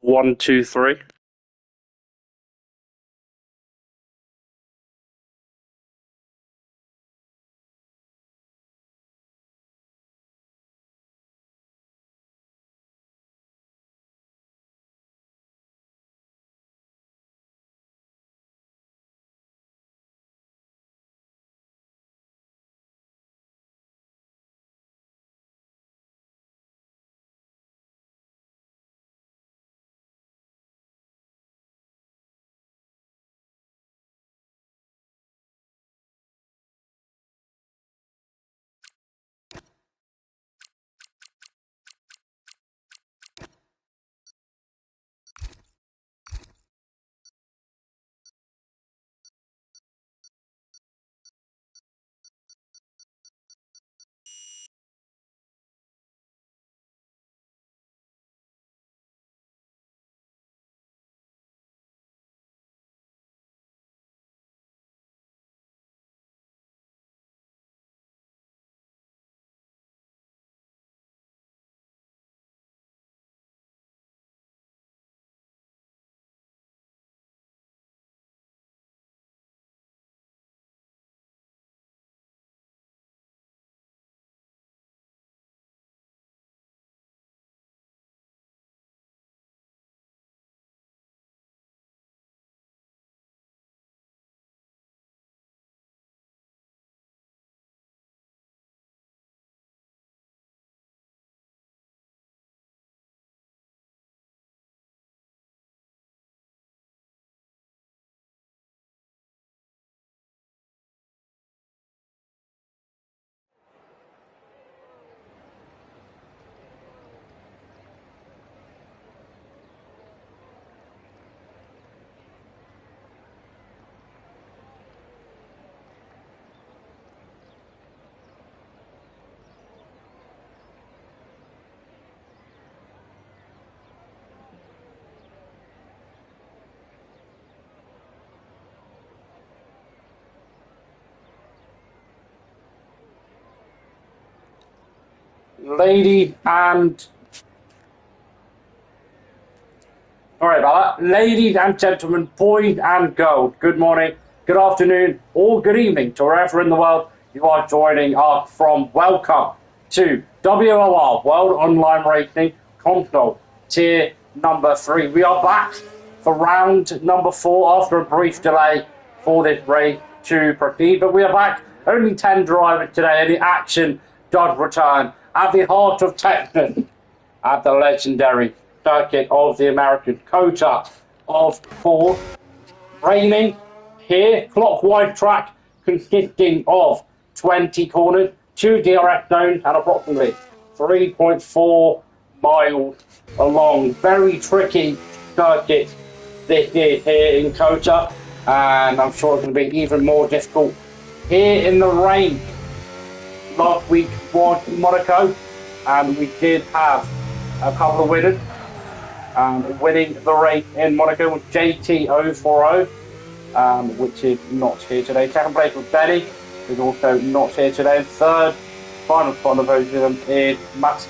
One, two, three. Ladies and Sorry about that. Ladies and gentlemen, boys and girls, good morning, good afternoon, or good evening to wherever in the world you are joining us from. Welcome to WOR, World Online Racing Console, Tier number 3. We are back for round number 4 after a brief delay for this race to proceed, but we are back. Only 10 drivers today, and the action does return at the heart of Texas, at the legendary circuit of the American COTA of 4. Raining here, clockwise track consisting of 20 corners, 2 DRS zones, and approximately 3.4 miles along. Very tricky circuit this is here in COTA, and I'm sure it's going to be even more difficult here in the rain. Last week was Monaco, and we did have a couple of winners. Winning the race in Monaco was JT040, which is not here today. Second place was Benny, who's also not here today. And third, final spot on the podium is Matt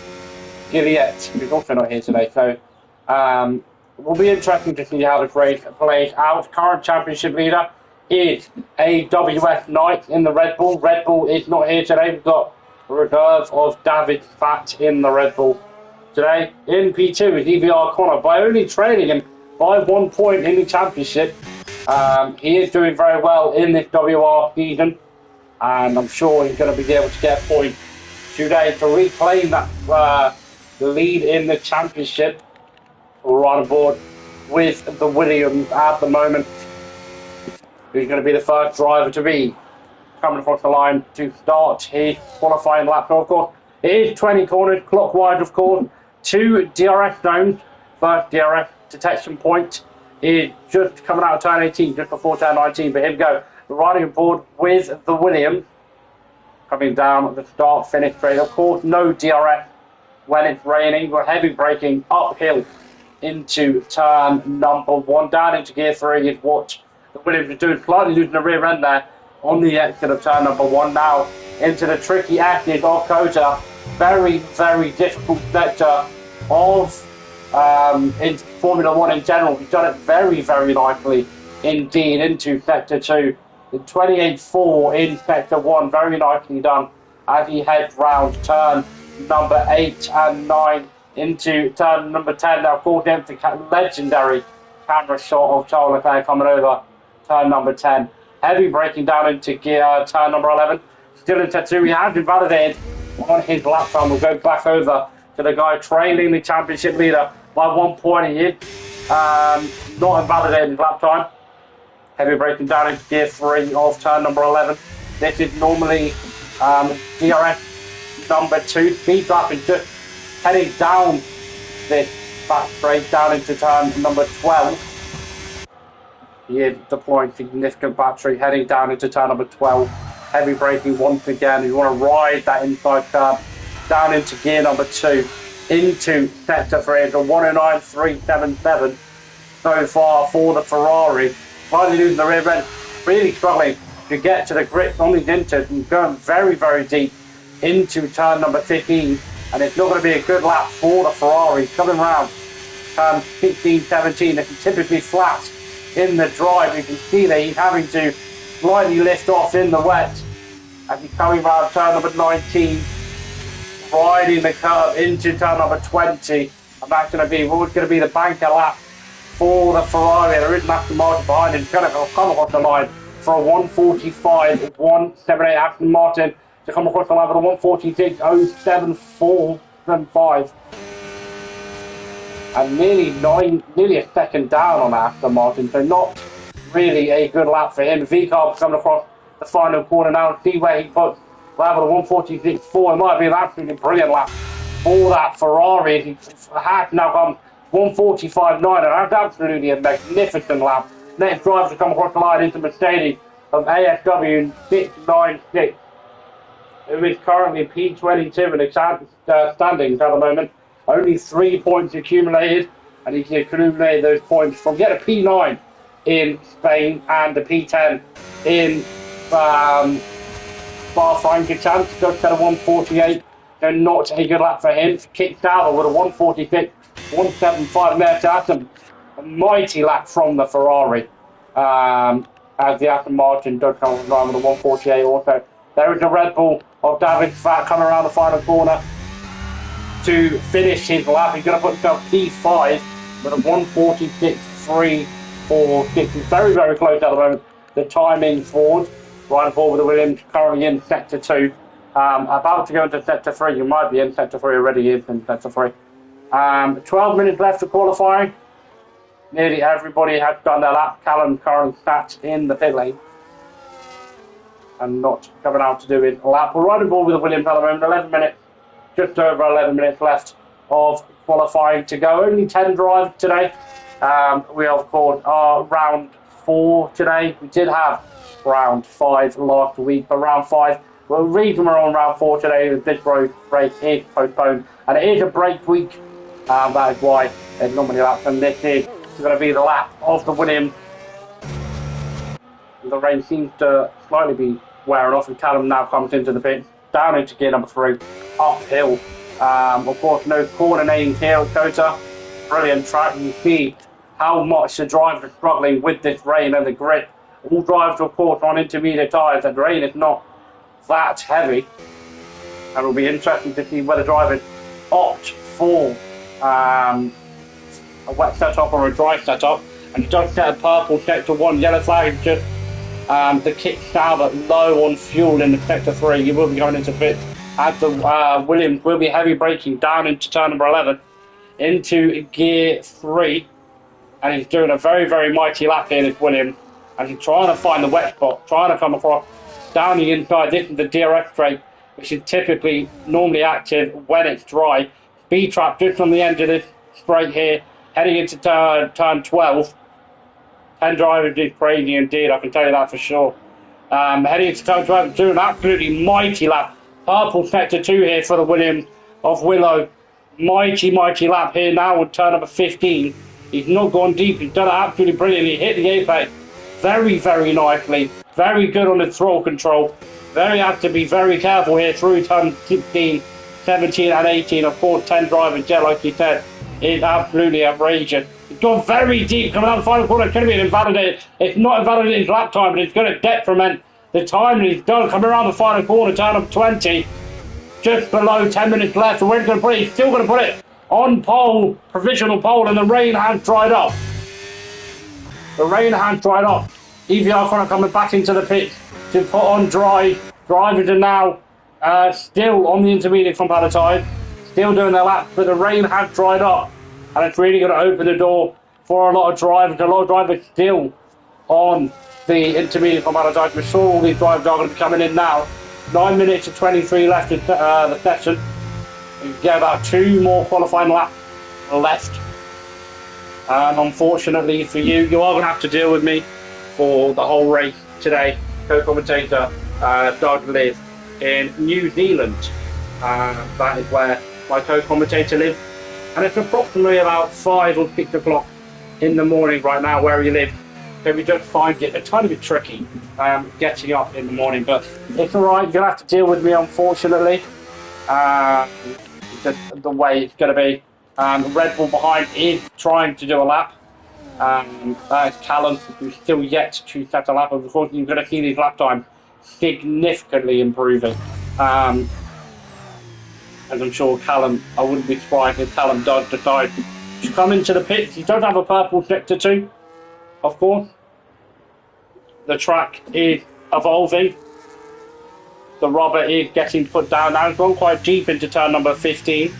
Gilliette, who's also not here today. So it will be interesting to see how this race plays out. Current championship leader is AWS Knight in the Red Bull. Red Bull is not here today. We've got a reserve of David Fat in the Red Bull today. In P2 is EVR Connor, by only trailing him by 1 point in the championship. He is doing very well in this WR season, and I'm sure he's going to be able to get a point today to reclaim that lead in the championship. We're right on board with the Williams at the moment, who's going to be the first driver to be coming across the line to start his qualifying lap. So, of course, it is 20 corners, clockwise, of course. 2 DRS zones. First DRS detection point is just coming out of turn 18, just before turn 19. But here we go, riding aboard with the Williams, coming down at the start finish straight. Of course, no DRS when it's raining. We're heavy braking uphill into turn number 1. Down into gear 3 is what the Williams are doing, slightly losing the rear end there on the exit of turn number 1. Now into the tricky exit of COTA. Very, very difficult sector of in Formula 1 in general. He's done it very, very nicely indeed into Sector 2. The 28.4 in Sector 1, very nicely done as he heads round turn number 8 and 9 into turn number 10. Now, called in the legendary camera shot of Charles Leclerc coming over turn number 10. Heavy braking down into gear turn number 11. Still in Sector 2, he has been validated on his lap time. We'll go back over to the guy trailing the championship leader by 1 point here. Not invalidated lap time. Heavy braking down into gear 3 of turn number 11. This is normally DRS number 2. Speed drop is just heading down this back straight down into turn number 12. He is deploying significant battery heading down into turn number 12. Heavy braking once again. You want to ride that inside curve down into gear number 2 into Sector 3. It's a 109.377 so far for the Ferrari. Finally losing the rear end, really struggling to get to the grip on these inters and going very, very deep into turn number 15. And it's not going to be a good lap for the Ferrari. Coming round turn 16, 17, it's typically flat in the drive. You can see that he's having to slightly lift off in the wet as he's coming round turn number 19, riding the curve into turn number 20. And that's going to be the banker lap for the Ferrari. There isn't Aston Martin behind him. He's going to come across the line for a 145, 178 Aston Martin to come across the line with a 146.07475. And nearly a second down on Aston Martin, so not really a good lap for him. V-Carb coming across the final corner now. See where he puts lap with a 146.4. It might be an absolutely brilliant lap for that Ferrari. He has now gone 145.9, and that's absolutely a magnificent lap. Next driver to come across the line into Mercedes of ASW 696, who is currently P22 in the standings at the moment. Only 3 points accumulated, and he can accumulate those points from get a P9 in Spain and the P10 in Spa-Francorchamps. Just at a 148, so not a good lap for him. Kicked out with a 146.175 there. So that's a mighty lap from the Ferrari. As the Aston Martin does come around with a 148 also. There is a Red Bull of David Fat coming around the final corner to finish his lap. He's going to put himself P5 with a 146.346. He's very, very close at the moment. The timing forward. Right forward with the Williams currently in Sector 2. About to go into Sector 3. You might be in Sector 3 already. He is in Sector 3. 12 minutes left to qualifying. Nearly everybody has done their lap. Callum currently sat in the pit lane and not coming out to do his lap. We're riding ball with the Williams at the moment. 11 minutes, just over 11 minutes left of qualifying to go. Only 10 drives today. We, of course, are round 4 today. We did have round 5 last week, but round 5, well, the reason we're on round 4 today is this race is postponed, and it is a break week. That is why there's not many laps, and this is going to be the lap of the Williams. The rain seems to slightly be wearing off, and Callum now comes into the pit, down into gear number 3, uphill. Of course, no corner names here at Kota. Brilliant track. You see how much the drivers are struggling with this rain and the grip. All drivers, of course, on intermediate tyres, and the rain is not that heavy. And it'll be interesting to see whether drivers opt for a wet setup or a dry setup. And it does set a purple Sector 1. Yellow flag is just the kick salver low on fuel in the Sector 3. You will be going into pit as the Williams will be heavy braking down into turn number 11 into gear 3. And he's doing a very, very mighty lap here, this Williams. And he's trying to find the wet spot, trying to come across down the inside. This is the DRS straight, which is typically normally active when it's dry. Speed trap just on the end of this straight here, heading into turn 12. 10 drivers is crazy indeed, I can tell you that for sure. Heading into turn 12, doing an absolutely mighty lap. Purple Sector 2 here for the Williams of Willow. Mighty, mighty lap here now on turn number 15. He's not gone deep, he's done it absolutely brilliant. He hit the apex very, very nicely. Very good on the throttle control. Have to be very careful here through turn 16, 17 and 18. Of course, 10 drivers, yeah, like you said, is absolutely outrageous. It's gone very deep, coming out the final corner. It's going to be invalidated. It's not invalidated his lap time, but it's going to detriment the time that he's done coming around the final corner, turn up 20. Just below 10 minutes left. And where he's going to put it, he's still going to put it on pole, provisional pole, and the rain has dried up. The rain has dried up. EVR Connor coming back into the pit to put on dry. Drivers are now still on the intermediate from Palatine, still doing their laps, but the rain has dried up, and it's really going to open the door for a lot of drivers. A lot of drivers still on the intermediate from Palatine. We're sure all these drivers are going to be coming in now. 9 minutes and 23 left in the session. We get about 2 more qualifying laps left. And unfortunately for you, you are going to have to deal with me for the whole race today. Co-commentator Doug lives in New Zealand. That is where my co-commentator lives. And it's approximately about 5 or 6 o'clock in the morning right now where he lives. So we just find it a tiny bit tricky getting up in the morning. But it's alright, you'll have to deal with me unfortunately. The way it's going to be. Red Bull behind is trying to do a lap. That is Callum, who's still yet to set a lap. Of course, you're going to see his lap time significantly improving. As I'm sure Callum, I wouldn't be surprised if Callum does decide to come into the pits. He does have a purple sector too, of course. The track is evolving. The rubber is getting put down now. It's gone quite deep into turn number 15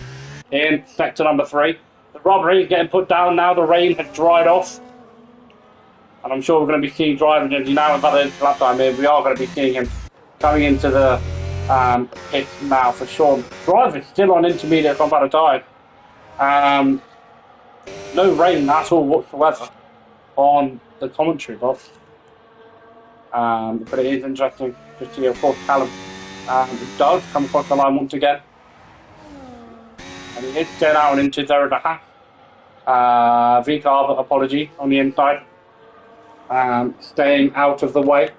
in sector number 3. The rubber is getting put down now. The rain has dried off. And I'm sure we're going to be seeing drivers now about the lap time here. We are going to be seeing him coming into the pit now for sure. Drivers still on intermediate from Palatine. No rain at all whatsoever on the commentary box. But it is interesting to see, of course, Callum does come across the line once again. And he is staying out into 0.5. V-carb, apology, on the inside. Staying out of the way.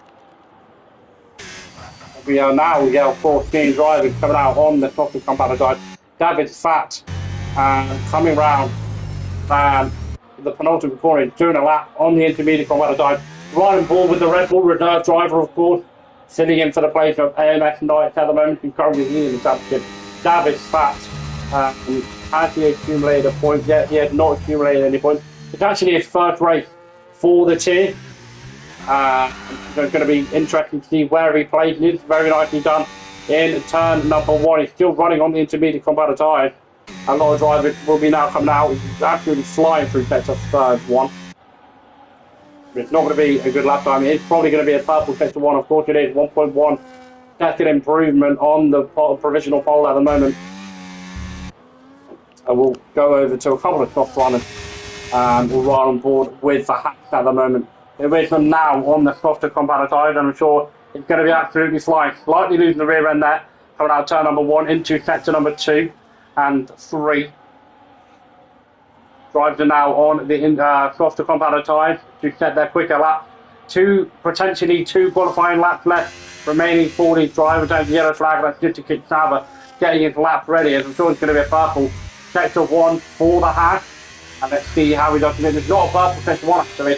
We are now, of course, seeing drivers coming out on the top of the compound side. David Fat coming round the penultimate corner, doing a lap on the intermediate compound side. Right on board with the Red Bull reserve driver, of course, sitting in for the place of AMS Knights at the moment, who currently leading the championship. David Fat has he accumulated a point yet? He has not accumulated any points. It's actually his first race for the tier. It's going to be interesting to see where he plays. It's very nicely done in turn number 1. He's still running on the intermediate combat tires. A lot of drivers will be now coming out. He's absolutely flying through sector third 1. It's not going to be a good lap time. It's probably going to be a purple sector 1. Of course it is. 1.1 second improvement on the provisional pole at the moment. I will go over to a couple of soft runners. We'll ride on board with the hacks at the moment. With them now on the softer combat tires, and I'm sure it's going to be absolutely flying. Slightly losing the rear end there. Coming out of turn number 1 into sector number 2 and 3. Drivers are now on the softer compound tires to set their quicker lap. Potentially two qualifying laps left remaining for these drivers. There's the yellow flag, that's good to kick Saba getting his lap ready, as I'm sure it's going to be a purple sector 1 for the hack. And let's see how he does it. It's not a purple sector 1 actually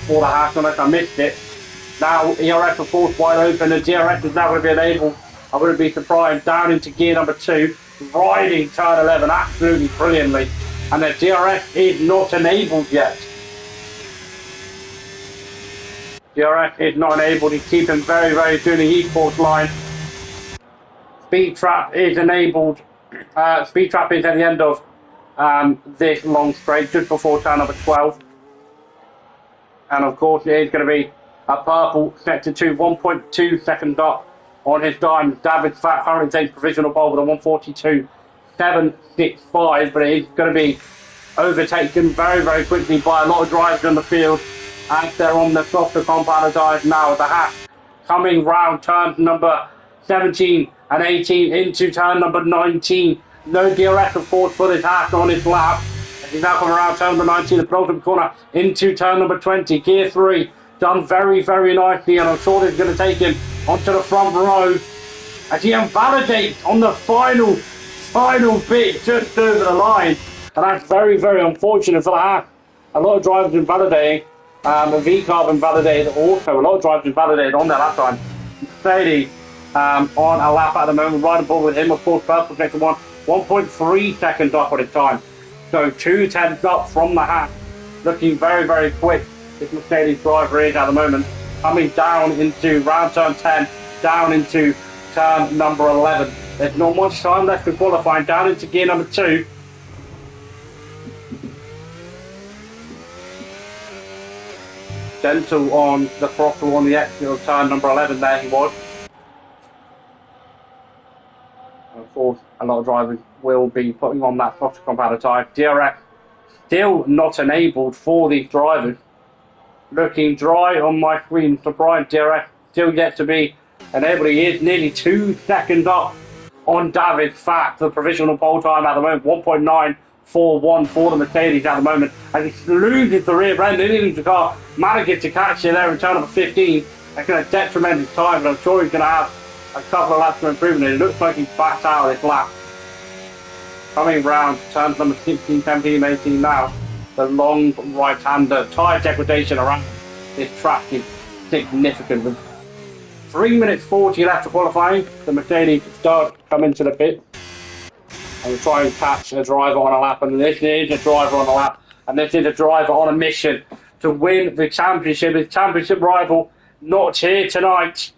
for the hack, unless I missed it. Now ERS of course wide open, and DRS is now going to be enabled. I wouldn't be surprised. Down into gear number 2, riding turn 11 absolutely brilliantly. And the DRS is not enabled yet. DRS is not enabled. He's keeping very, very to the esports line. Speed trap is enabled. Speed trap is at the end of this long straight, just before turn number 12. And of course, it is going to be a purple sector 2, 1.2 seconds up on his time. David Fat currently takes provisional pole with a 142.765, but it is going to be overtaken very, very quickly by a lot of drivers in the field as they're on the softer compound tires now. The hack coming round turns number 17 and 18 into turn number 19. No DRS, of course, for this hack on his lap. He's now coming around turn number 19, the penultimate corner, into turn number 20. Gear 3, done very, very nicely, and I'm sure this is going to take him onto the front row as he invalidates on the final bit just over the line. And that's very, very unfortunate for the Hack. A lot of drivers invalidating, and V-Carb invalidated also. A lot of drivers invalidated on their lap time. Mercedes on a lap at the moment, right above with him, of course, first position 1.3 seconds up on his time. So 2 tenths up from the Hack. Looking very, very quick, this Mercedes driver is at the moment. Coming down into round turn 10, down into turn number 11. There's not much time left to qualifying, down into gear number 2. Gentle on the throttle on the exit of turn number 11 there he was. And of course, a lot of drivers will be putting on that throttle compounder tyre. DRS still not enabled for these drivers. Looking dry on my screen, so Brian DRS still yet to be enabled. He is nearly 2 seconds up on David Fact, the provisional pole time at the moment, 1.941 for the Mercedes at the moment, and he loses the rear end, in the car, manages to catch it there in turn number 15. That's going to detriment his time, but I'm sure he's going to have a couple of laps for improvement. It looks like he's backed out of this lap. Coming round, turns number 16, 17, 18 now. The long right-hander tyre degradation around this track is significant. With 3 minutes 40 left to qualifying, the Mercedes start to come into the pit and we'll try and catch a driver on a lap. And this is a driver on a lap, and this is a driver on a mission to win the championship. His championship rival not here tonight,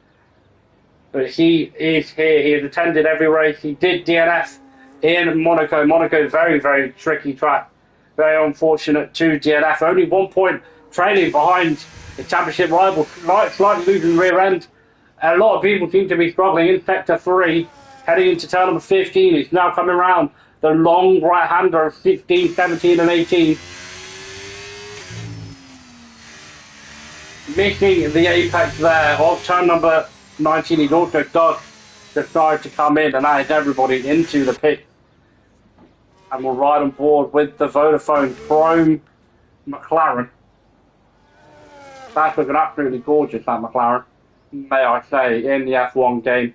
but he is here. He has attended every race. He did DNF in Monaco. Monaco, very, very tricky track. Very unfortunate to DNF. Only 1 point trailing behind the championship rival. Slightly losing the rear end. A lot of people seem to be struggling in sector 3. Heading into turn number 15. He's now coming around the long right-hander of 16, 17 and 18. Missing the apex there of turn number 19. He's also does decide to come in, and that is everybody into the pit. And we'll ride on board with the Vodafone Chrome McLaren. That's looking absolutely gorgeous, that McLaren, may I say, in the F1 game.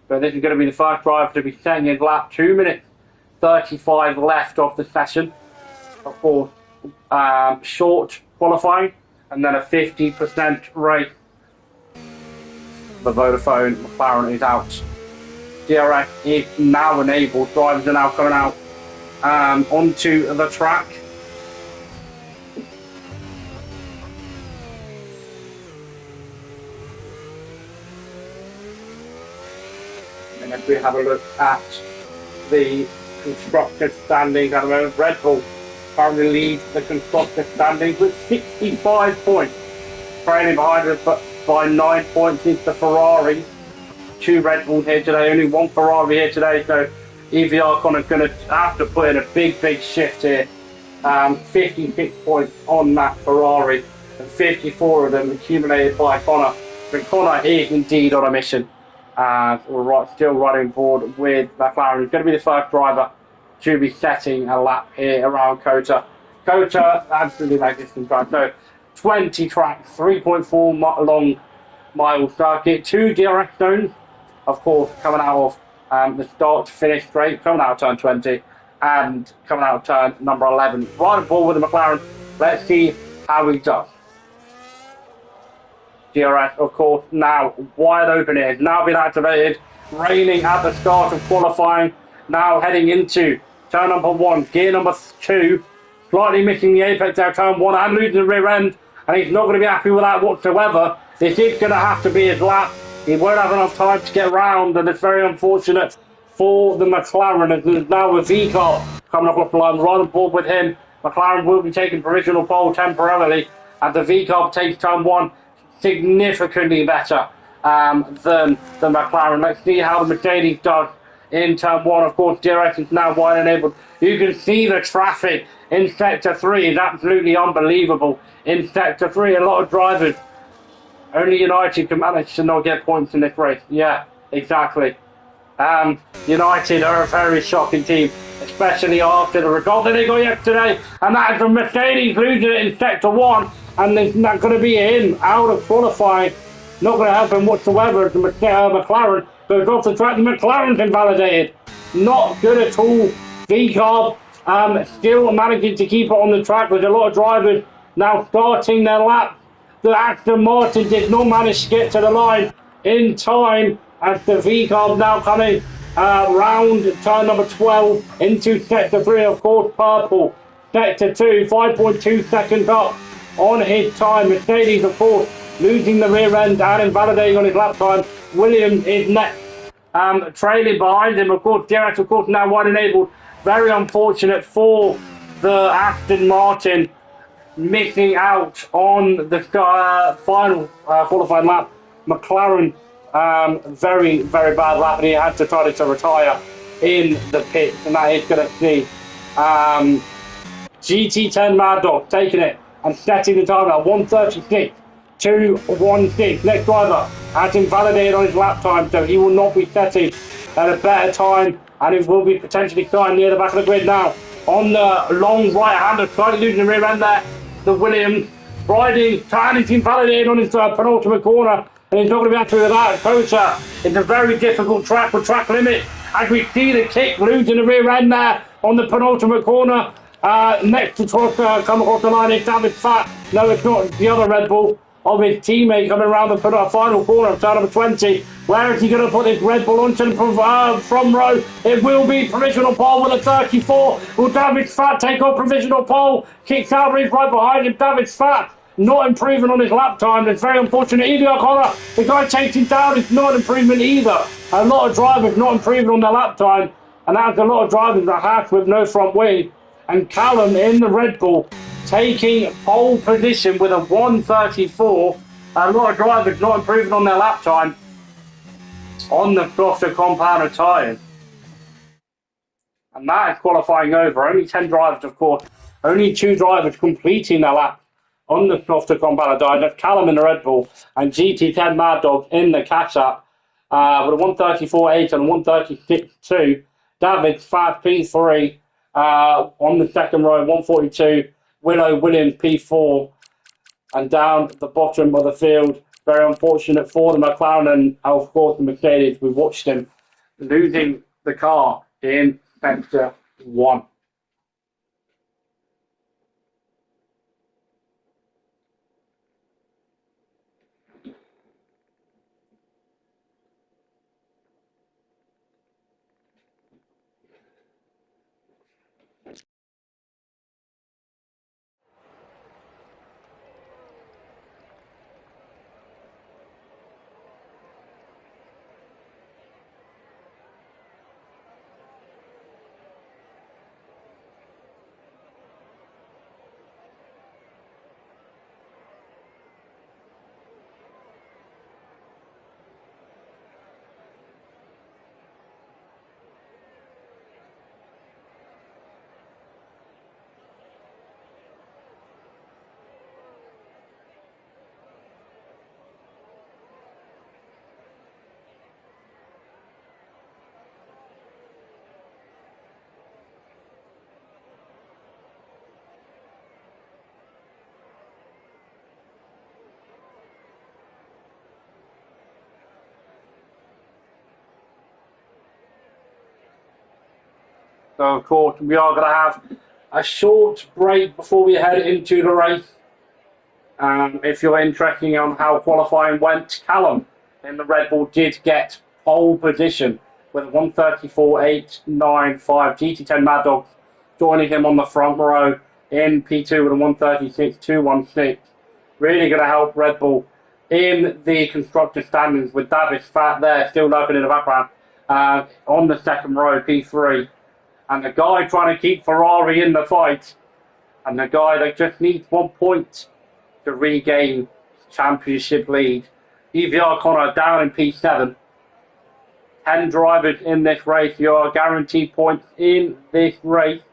But this is going to be the first driver to be setting his lap. 2 minutes 35 left of the session. Of course, short qualifying, and then a 50% race. The Vodafone McLaren is out. DRS is now enabled. Drivers are now coming out onto the track. And if we have a look at the constructor standings at the moment, Red Bull currently leads the constructor standings with 65 points. Trailing behind us but by 9 points is the Ferrari. 2 Red Bulls here today, only 1 Ferrari here today, so EVR Connor's going to have to put in a big, big shift here. 56 points on that Ferrari, and 54 of them accumulated by Connor. But Connor is indeed on a mission. We're still running board with McLaren. He's going to be the first driver to be setting a lap here around Kota. Kota, absolutely magnificent track. So 20 tracks, 3.4 long mile circuit, 2 DRS zones, of course, coming out of the start to finish straight, coming out of turn 20 and coming out of turn number 11. Right on board with the McLaren. Let's see how he does. DRS, of course, now wide open here. It's now been activated. Raining at the start of qualifying. Now heading into turn number 1, gear number 2. Slightly missing the apex there, turn 1, and losing the rear end. And he's not going to be happy with that whatsoever. This is going to have to be his lap. He won't have enough time to get round, and it's very unfortunate for the McLaren. There's now a V-Car coming up off the line, right on board with him. McLaren will be taking provisional pole temporarily, and the V-Car takes turn 1 significantly better than the McLaren. Let's see how the Mercedes does in turn 1. Of course, DRS is now wide enabled. You can see the traffic in sector 3 is absolutely unbelievable. In sector 3, a lot of drivers. Only United can manage to not get points in this race. Yeah, exactly. United are a very shocking team, especially after the result that they got yesterday, and that is the Mercedes losing it in sector 1, and there's not going to be him out of qualifying. Not going to help him whatsoever. The McLaren goes off the track. The McLaren's invalidated. Not good at all. V-Carb Still managing to keep it on the track with a lot of drivers now starting their lap. The Aston Martin did not manage to get to the line in time as the V car now coming round turn number 12 into sector 3, of course, purple. Sector 2, 5.2 seconds up on his time. Mercedes, of course, losing the rear end and invalidating on his lap time. Williams is next, trailing behind him. Of course, Direct, of course, now wide enabled. Very unfortunate for the Aston Martin, missing out on the final qualifying lap. McLaren, very, very bad lap, and he had to try to retire in the pit, and that is going to see GT10 Mad Dog taking it and setting the time at 1:36.216. Next driver has invalidated on his lap time, so he will not be setting at a better time, and it will be potentially starting near the back of the grid now. On the long right hander, slightly losing the rear end there. The Williams riding, turning, invalidated on his penultimate corner, and he's not going to be happy with that. Kota, it's a very difficult track with track limit, as we see the kick losing the rear end there on the penultimate corner. Next to come across the line is David Fat. No, it's not the other Red Bull of his teammate coming around the final corner of turn number 20. Where is he going to put this Red Bull onto the front row? It will be provisional pole with a 34. Will David Fat take on provisional pole? Kicks out right behind him. David Fat not improving on his lap time. It's very unfortunate. Evie O'Connor, the guy chasing down, is not an improvement either. A lot of drivers not improving on their lap time, and that's a lot of drivers that have with no front wing. And Callum in the Red Bull taking pole position with a 1:34. A lot of drivers not improving on their lap time on the softer compound of tyres. And that is qualifying over. Only 10 drivers, of course. Only 2 drivers completing their lap on the softer compound of tyres. That's Callum in the Red Bull and GT10 Mad Dog in the Catch Up with a 1:34.8 and a 1:36.2. David Fat P3 on the second row, 1:42. Williams P4, and down the bottom of the field. Very unfortunate for the McLaren and, of course, the Mercedes. We watched him losing the car in sector 1. So, of course, we are going to have a short break before we head into the race. If you're interested on how qualifying went, Callum in the Red Bull did get pole position with a 1:34.895. GT10 Mad Dog joining him on the front row in P2 with a 1:36.216. Really going to help Red Bull in the constructor standings with David Fat there still lurking in the background on the second row, P3. And the guy trying to keep Ferrari in the fight, and the guy that just needs 1 point to regain championship lead. Evie O'Connor down in P7. 10 drivers in this race. You are guaranteed points in this race.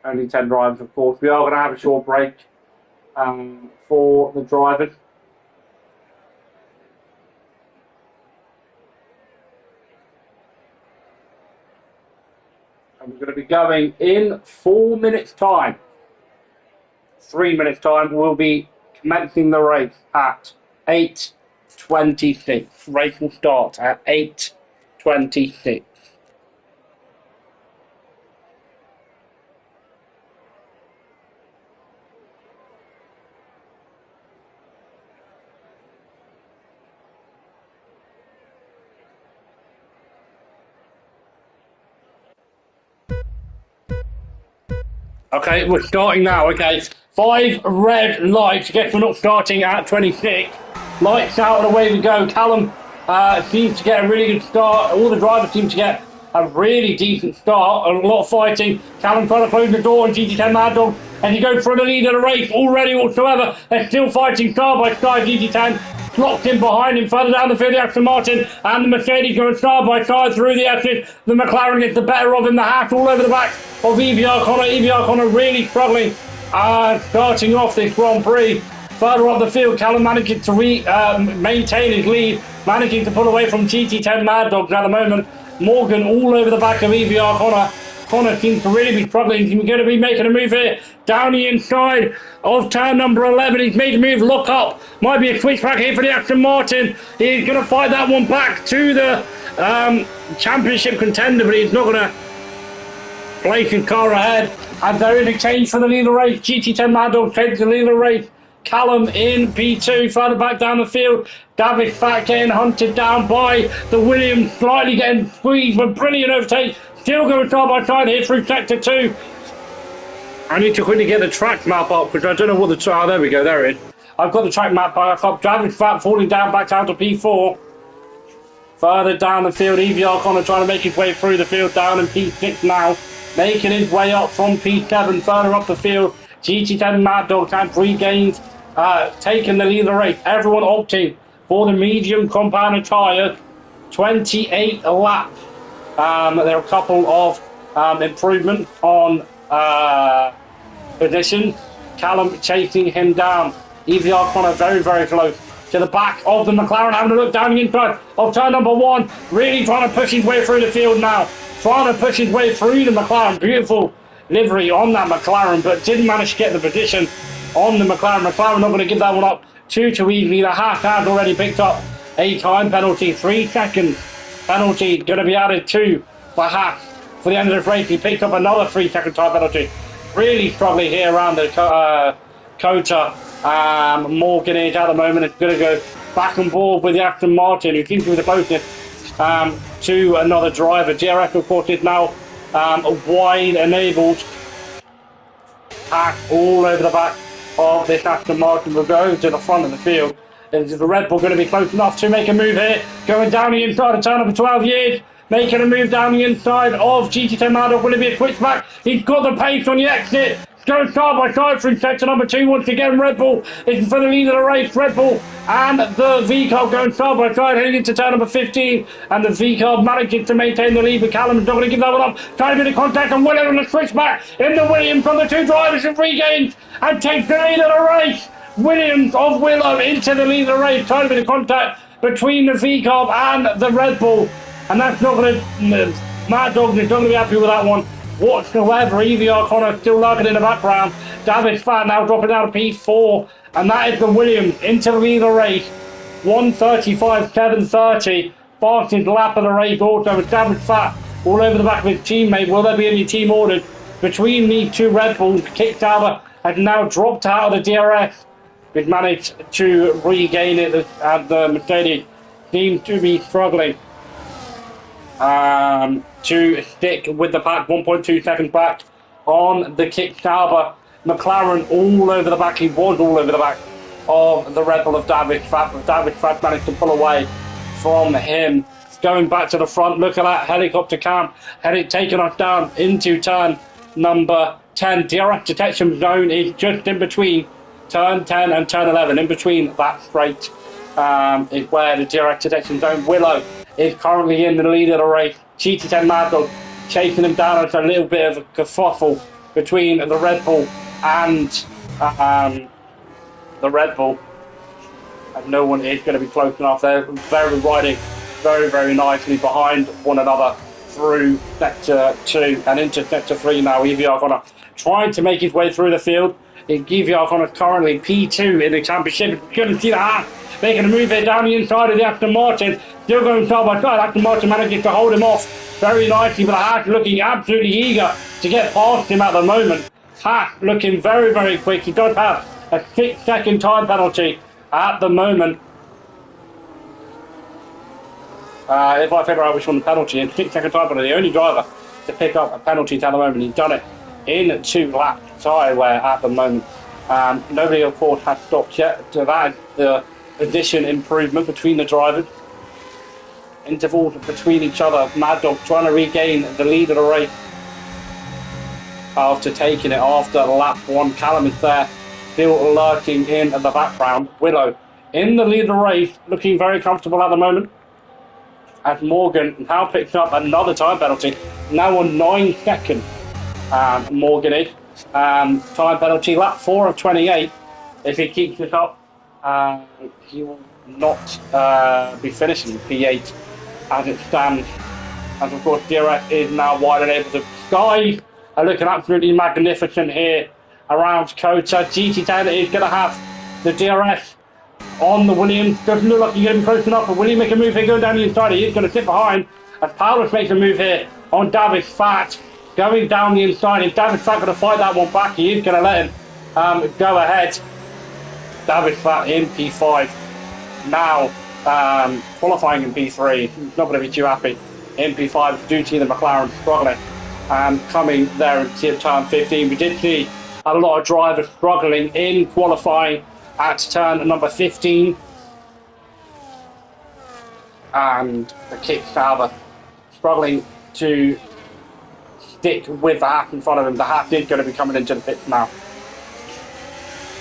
Only 10 drivers, of course. We are going to have a short break for the drivers. And we're going to be going in 4 minutes' time. 3 minutes' time, we'll be commencing the race at 8:26. Race will start at 8:26. Okay, we're starting now. Okay, 5 red lights. Guess we're not starting at 26. Lights out and away we go. Callum seems to get a really good start. All the drivers seem to get a really decent start. A lot of fighting. Callum trying to close the door on GT10 Mad Dog. And he goes for the lead of the race already whatsoever. They're still fighting star by star. GT10 locked in behind him further down the field. The Aston Martin and the Mercedes going star by star through the exit. The McLaren gets the better of him. The Haas all over the back of Evie O'Connor. Evie O'Connor really struggling starting off this Grand Prix. Further up the field, Callum managing to maintain his lead, managing to pull away from GT10 Mad Dogs at the moment. Morgan all over the back of Evie O'Connor. Connor seems to really be struggling. He's going to be making a move here down the inside of turn number 11. He's made a move, lock up. Might be a switch back here for the Aston Martin. He's going to fight that one back to the championship contender, but he's not going to place his car ahead. And there is a change for the leader race. GT10 Mad Dog takes the leader race. Callum in P2, further back down the field. David Fatt getting hunted down by the Williams, slightly getting squeezed, but brilliant overtake. Still going side by side here through sector 2. I need to quickly get the track map up because I don't know what the... Oh, there we go, there it is. I've got the track map back up. David Fatt falling down back down to P4. Further down the field, Evie O'Connor trying to make his way through the field down in P6 now. Making his way up from P7, further up the field. GT10 Mad Dog has regained, taking the lead of the race. Everyone opting for the medium compound tyres. 28 laps. There are a couple of improvements on position. Callum chasing him down. Evie O'Connor very, very close to the back of the McLaren, having a look down the inside of turn number 1. Really trying to push his way through the field now. Trying to push his way through the McLaren. Beautiful livery on that McLaren, but didn't manage to get the position on the McLaren. McLaren not going to give that one up too easily. The Haas has already picked up a time penalty. 3 seconds penalty going to be added to the Haas for the end of the race. He picked up another 3-second time penalty. Really struggling here around the Cota. Morgan is at the moment. It's going to go back and forth with the Aston Martin, who seems to be the closest to another driver. DRS, of course, is now wide enabled. Hack all over the back of this Aston Martin. Will go to the front of the field. Is the Red Bull going to be close enough to make a move here? Going down the inside of turn number 12 years. Making a move down the inside of GT10 Mad Dog. Will it be a switchback? He's got the pace on the exit. Going side by side through sector number 2. Once again, Red Bull is for the lead of the race. Red Bull and the V-Car going side by side heading into turn number 15. And the V-Car managing to maintain the lead. But Callum is not going to give that one up. Trying to get a contact and Williams on the switchback in the Williams from the 2 drivers and regains and takes the lead of the race. Williams of Willow into the lead of the race. Trying to be the contact between the V-Car and the Red Bull. And that's not going to... Mad Dog is not going to be happy with that one whatsoever. Evie O'Connor still lurking in the background. David Fatt now dropping down to P4. And that is the Williams into the lead of the race. 1:35.730. Fastest lap of the race also with David Fatt all over the back of his teammate. Will there be any team orders between these 2 Red Bulls? Kickstarter has now dropped out of the DRS. We've managed to regain it, and the Mercedes seems to be struggling to stick with the pack. 1.2 seconds back on the Kickstarter. McLaren all over the back. He was all over the back of the Red Bull of David Fatt. David Fatt managed to pull away from him. Going back to the front. Look at that helicopter cam. Taking us down into turn number 10. DRS detection zone is just in between turn 10 and turn 11. In between that straight is where the DRS detection zone. Willow is currently in the lead of the race. GT10 Mad Dog chasing him down. It's a little bit of a kerfuffle between the Red Bull and the Red Bull. And no one is going to be close enough. They're riding very, very nicely behind one another through sector 2 and into sector 3 now. Evie O'Connor trying to make his way through the field. Evie O'Connor currently P2 in the championship. You're going to see that making a move here down the inside of the Aston Martin. Still going side by side. Aston Martin manages to hold him off very nicely, but Haas looking absolutely eager to get past him at the moment. Haas looking very, very quick. He does have a 6-second time penalty at the moment. If I figure out which one the penalty is, 6-second time penalty, the only driver to pick up a penalty at the moment. He's done it into lap tyre wear at the moment. Nobody, of course, has stopped yet. So that is the position improvement between the drivers. Intervals between each other. Mad Dog trying to regain the lead of the race after taking it after lap 1. Callum is there, still lurking in the background. Willow in the lead of the race, looking very comfortable at the moment. As Morgan now picks up another time penalty, now on 9 seconds. Morgan is. Time penalty, lap 4 of 28. If he keeps this up, he will not be finishing P8 as it stands. And of course, DRS is now wide and able to. Sky are looking absolutely magnificent here around Kota. GT10 is going to have the DRS on the Williams. Doesn't look like he's going to be close enough, but William make a move here going down the inside. He is going to sit behind as Paulus makes a move here on David Fat going down the inside. If David Fat going to fight that one back, he is going to let him go ahead. David Fat in P5 now, qualifying in P3. He's not going to be too happy in P5 due to the McLaren struggling. Coming there in turn 15. We did see a lot of drivers struggling in qualifying at turn number 15. And the kick Sauber struggling to stick with the Haas in front of him. The Haas is going to be coming into the pits now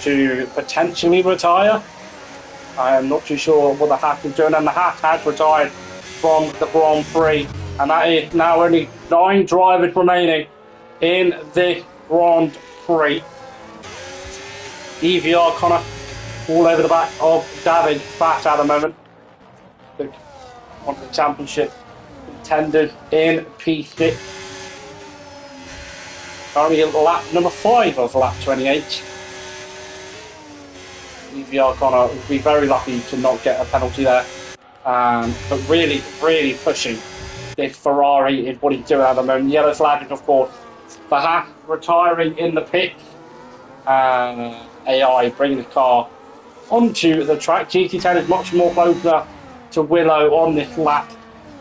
to potentially retire. I am not too sure what the Haas is doing, and the Haas has retired from the Grand Prix, and that is now only 9 drivers remaining in this Grand Prix. EVR Connor all over the back of David Fat at the moment. On the championship contenders in P6. Currently at lap number 5 of lap 28. EVR Connor would be very lucky to not get a penalty there. But really, really pushing this Ferrari is what he's doing at the moment. Yellow flag is, of course, the Haas retiring in the pit. AI bringing the car onto the track. GT10 is much more closer to Willow on this lap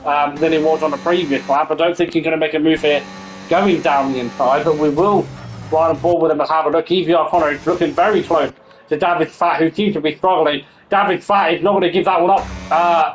than it was on the previous lap. I don't think he's going to make a move here going down the inside, but we will ride on board with him and have a look. EVR Connor is looking very close to David Fat, who seems to be struggling. David Fat is not going to give that one up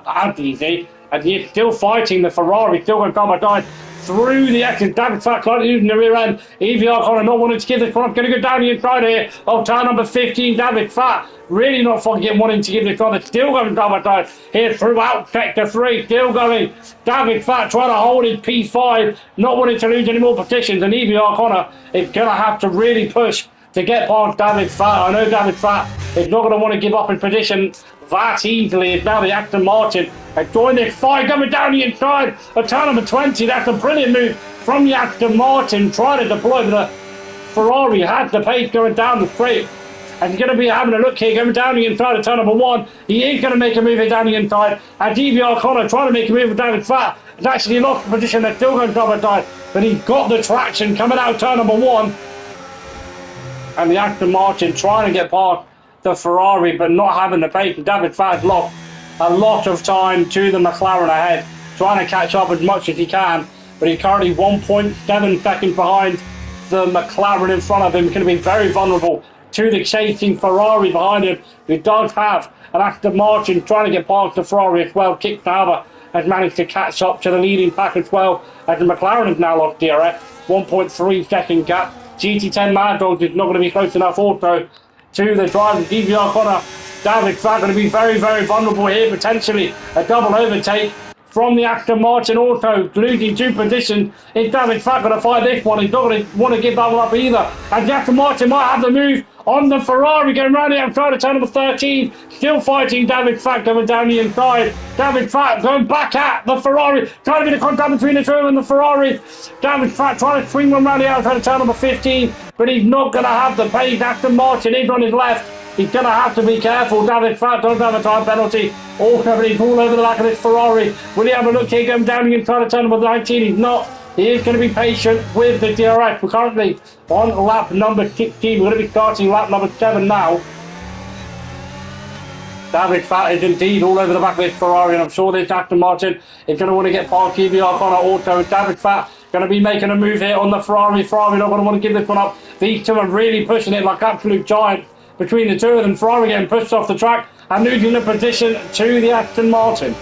as easy, and he's still fighting the Ferrari, still going to come down through the exit. David Fat slightly using the rear end. EVR Connor not wanting to give this one up, going to go down the inside here of turn number 15. David Fat really not fucking wanting to give this one. It's still going down here throughout sector 3, still going. David Fat trying to hold his P5, not wanting to lose any more positions, and EVR Connor is going to have to really push to get past David Fat. I know David Fat is not going to want to give up his position that easily. It's now the Aston Martin has joined this fight, coming down the inside of turn number 20. That's a brilliant move from the Aston Martin, trying to deploy, but the Ferrari has the pace going down the straight. And he's going to be having a look here, going down the inside of turn number 1. He is going to make a move here down the inside. And EVR Connor trying to make a move with David Fat. Has actually lost the position. They're still going double side, but he's got the traction coming out of turn number 1. And the Aston Martin trying to get past the Ferrari, but not having the pace. And David Fat lost a lot of time to the McLaren ahead, trying to catch up as much as he can. But he's currently 1.7 seconds behind the McLaren in front of him. He's going to be very vulnerable to the chasing Ferrari behind him, who does have an Aston Martin trying to get past the Ferrari as well. Kick Sauber has managed to catch up to the leading pack as well, as the McLaren has now lost DRS. 1.3 second gap. GT10 Mad Dogs is not going to be close enough also to the driver. EVR Connor, David Fat going to be very, very vulnerable here. Potentially a double overtake from the Aston Martin, also losing 2 positions. Is David Fat going to fight this one? He's not going to want to give that one up either. And the Aston Martin might have the move on the Ferrari, going round the outside of turn number 13. Still fighting David Fat going down the inside. David Fat going back at the Ferrari, trying to get a contact between the two and the Ferrari. David Fat trying to swing one round the outside of turn number 15, but he's not going to have the pace. Aston Martin is on his left. He's going to have to be careful. David Fat does have a time penalty. Also, but he's all over the back of this Ferrari. Will he have a look here going down the inside of turn number 19? He's not. He is going to be patient with the DRS. We're currently on lap number 16. We're going to be starting lap number 7 now. David Fat is indeed all over the back of this Ferrari, and I'm sure this Aston Martin is going to want to get past EVR Connor also. David Fat going to be making a move here on the Ferrari. Ferrari not going to want to give this one up. These two are really pushing it like absolute giants between the two of them. Ferrari getting pushed off the track and losing the position to the Aston Martin.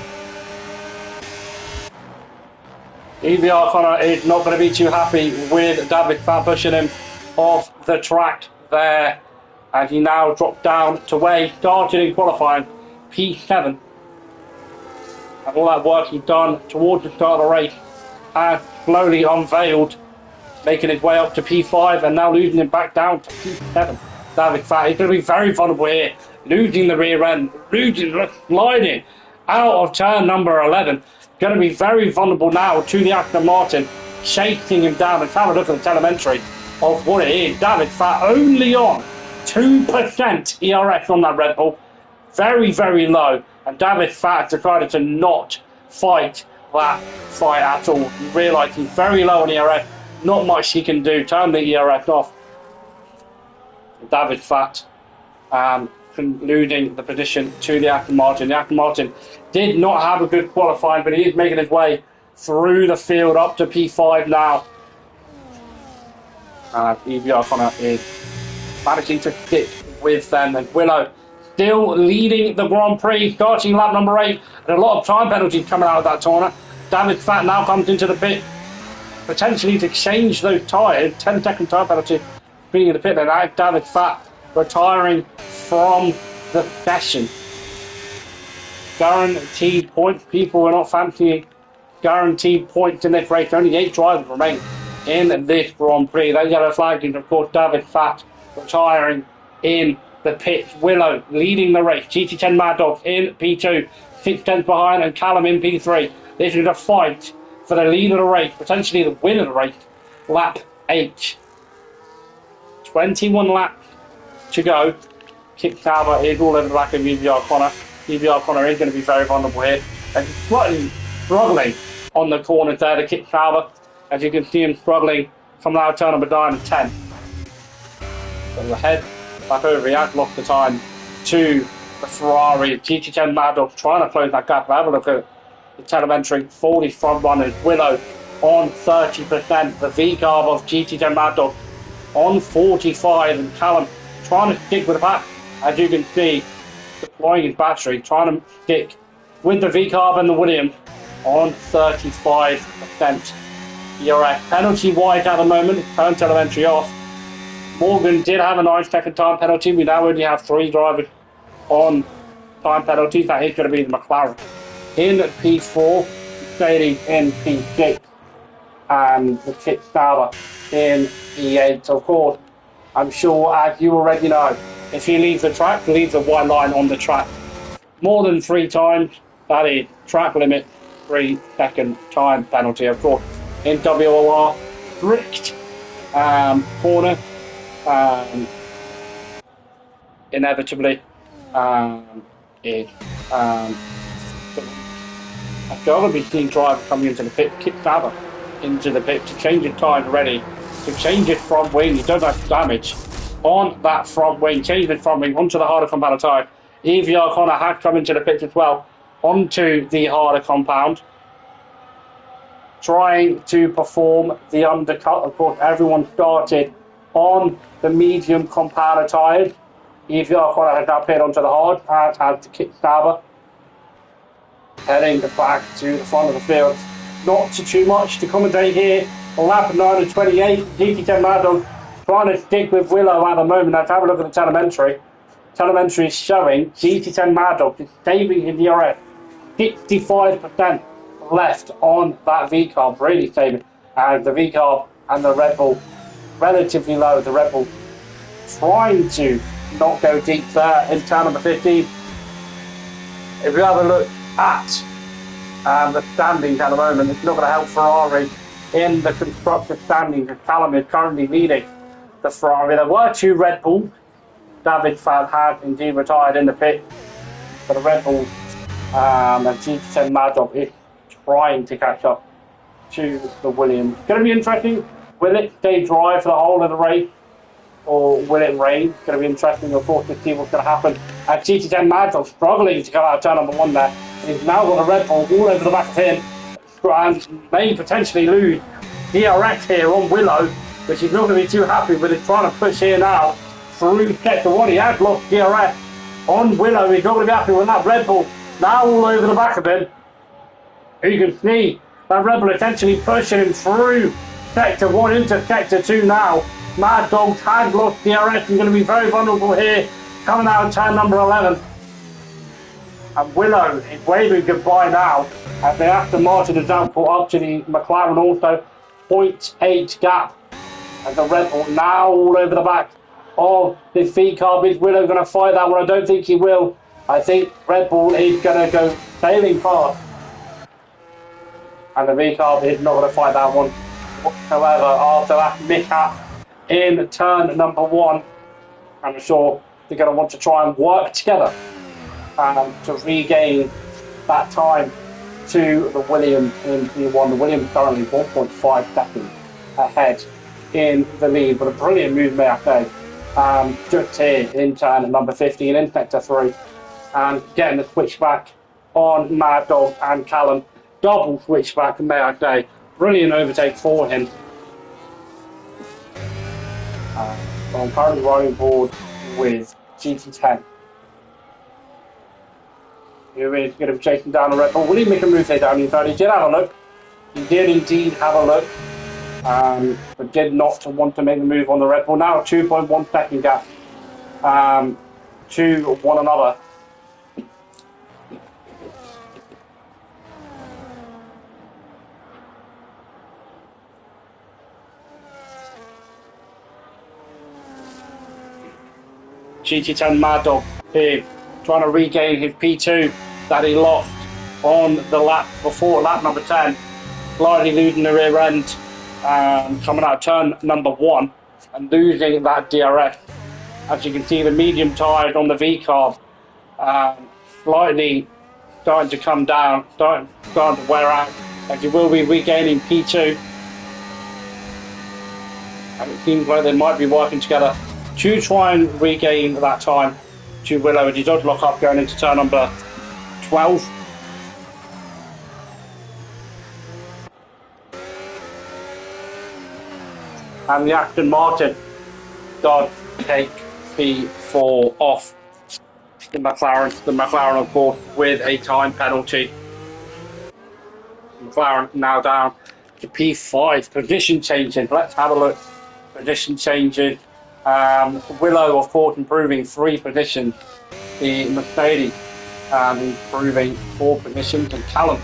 Evie O'Connor is not going to be too happy with David Fat pushing him off the track there. And he now dropped down to where he started in qualifying, P7. And all that work he's done towards the start of the race has slowly unveiled, making his way up to P5 and now losing him back down to P7. David Fat is going to be very vulnerable here, losing the rear end, sliding out of turn number 11. Going to be very vulnerable now to the Aston Martin, shaking him down. Let's have a look at the telemetry of what it is. David Fat only on 2% ERS on that Red Bull. Very, very low. And David Fat decided to not fight that fight at all. He realised he's very low on ERS. Not much he can do. Turn the ERS off. David Fat losing the position to the Aston Martin. The Aston Martin did not have a good qualifying, but he is making his way through the field up to P5 now. Evie O'Connor is managing to stick with them. And Willow still leading the Grand Prix, starting lap number 8. And a lot of time penalties coming out of that corner. David Fat now comes into the pit, potentially to change those tyres. 10-second time penalty being in the pit. And now David Fat retiring from the session. Guaranteed points. People are not fancying guaranteed points in this race. Only 8 drivers remain in this Grand Prix. That yellow flag is, of course, David Fat retiring in the pits. Willow leading the race. GT10 Mad Dogs in P2, 6 tenths behind, and Callum in P3. This is a fight for the lead of the race, potentially the win of the race. Lap 8. 21 laps to go. Kip Sauber is all over the back of Evie O'Connor. Evie O'Connor is going to be very vulnerable here. And he's slightly struggling on the corners there, the Kip Sauber. As you can see him struggling from now turn number 9 and 10. So ahead, back over, he has lost the time to the Ferrari. GT10 Mad Dog trying to close that gap. Have a look at the telemetry. 40 front runners. Willow on 30%. The V-carb of GT10 Mad Dog on 45. And Callum trying to stick with the pack. As you can see, deploying his battery, trying to stick with the V-carb and the Williams on 35%. You're at penalty wide at the moment. Turn telemetry off. Morgan did have a 9-second time penalty. We now only have 3 drivers on time penalties. That is going to be the McLaren in P4, Mercedes in P6, and the Kit Sauber in P8. Of course, I'm sure, as you already know, if he leaves the track, leaves a white line on the track more than 3 times, that is track limit, 3-second time penalty. Of course, in WOR, strict corner, inevitably is I've got to be seeing driver coming into the pit, Kit Sauber into the pit to change his tyre ready, to change his front wing. He does have damage on that front wing, change the front wing onto the harder compound tyre. Evie O'Connor had come into the pit as well, onto the harder compound, trying to perform the undercut. Of course, everyone started on the medium compounder tyres. Evie O'Connor had now pitted onto the hard, as had the Kit Sauber, heading back to the front of the field. Not too much to commentate here. On lap 9 and 28, GT10 Mad Dog trying to stick with Willow at the moment. Let's have a look at the telemetry. Telemetry is showing GT10 Mad Dog is saving in DRS. 65% left on that V-carb, really saving. And the V-carb and the Red Bull relatively low. The Red Bull trying to not go deep there in turn number 15. If you have a look at the standings at the moment, it's not going to help Ferrari in the constructor standings. Callum is currently leading the Ferrari. There were 2 Red Bulls. David Fad had indeed retired in the pit for the Red Bulls, and GT10 Mad Dog is trying to catch up to the Williams. It's going to be interesting. Will it stay dry for the whole of the race, or will it rain? It's going to be interesting, of course, to see what's going to happen. And GT10 Mad Dog struggling to come out of turn number 1 there. He's now got a Red Bull all over the back of him and may potentially lose DRS here on Willow, which he's not going to be too happy with. He's trying to push here now through sector 1. He has lost DRS on Willow. He's not going to be happy with that Red Bull now all over the back of him. You can see that Red Bull essentially pushing him through sector 1 into sector 2 now. Mad Dog has lost DRS and going to be very vulnerable here, coming out of turn number 11. And Willow is waving goodbye now as they have to Martin is down up to the McLaren also. 0.8 gap. And the Red Bull now all over the back of this V-Carb. Is Willow going to fight that one? I don't think he will. I think Red Bull is going to go sailing past. And the V-Carb is not going to fight that one whatsoever after that mishap in turn number 1. I'm sure they're going to want to try and work together to regain that time to the Williams in P1. The Williams currently 1.5 seconds ahead in the lead, but a brilliant move, may I say, just here in turn number 15 in sector 3, and getting the switchback on Mad Dog and Callum. Double switchback, may I say. Brilliant overtake for him. So I'm currently riding board with GT10, who is going to be chasing down the Red Bull. Will he make a move here down inside? He did have a look. He did indeed have a look. But did not want to make a move on the Red Bull. Now a 2.1 second gap to one another. GT10 Mad Dog here, trying to regain his P2 that he lost on the lap before, lap number 10, slightly losing the rear end, coming out of turn number 1 and losing that DRS. As you can see, the medium tyres on the V-Carb slightly starting to come down, starting to wear out, as he will be regaining P2. And it seems like they might be working together to try and regain that time to Willow, and he does lock up going into turn number 12. And the Aston Martin does take P4 off the McLaren. The McLaren, of course, with a time penalty. McLaren now down to P5. Position changing. Let's have a look. Position changing. Willow, of course, improving 3 positions. The Mercedes improving 4 positions. And Callum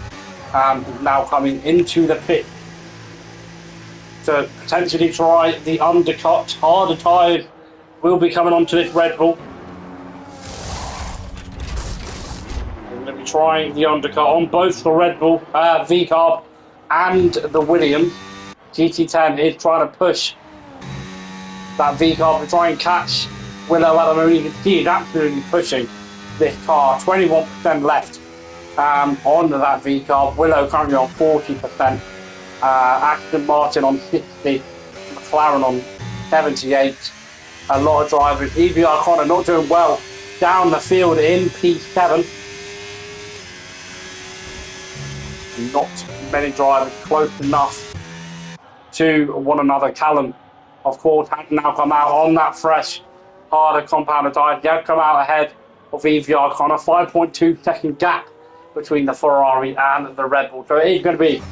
is now coming into the pit to potentially try the undercut. Harder tyres will be coming onto this Red Bull. We're going to be trying the undercut on both the Red Bull, V-Carb and the Williams. GT10 is trying to push that V-Carb to try and catch Willow at the moment. You can see he's absolutely pushing this car. 21% left on that V-Carb. Willow currently on 40%. Aston Martin on 60. McLaren on 78. A lot of drivers. EVR Connor not doing well down the field in P7. Not many drivers close enough to one another. Callum, of course, has now come out on that fresh, harder compounded tyre. He has come out ahead of EVR Connor. 5.2 second gap between the Ferrari and the Red Bull. So it is going to be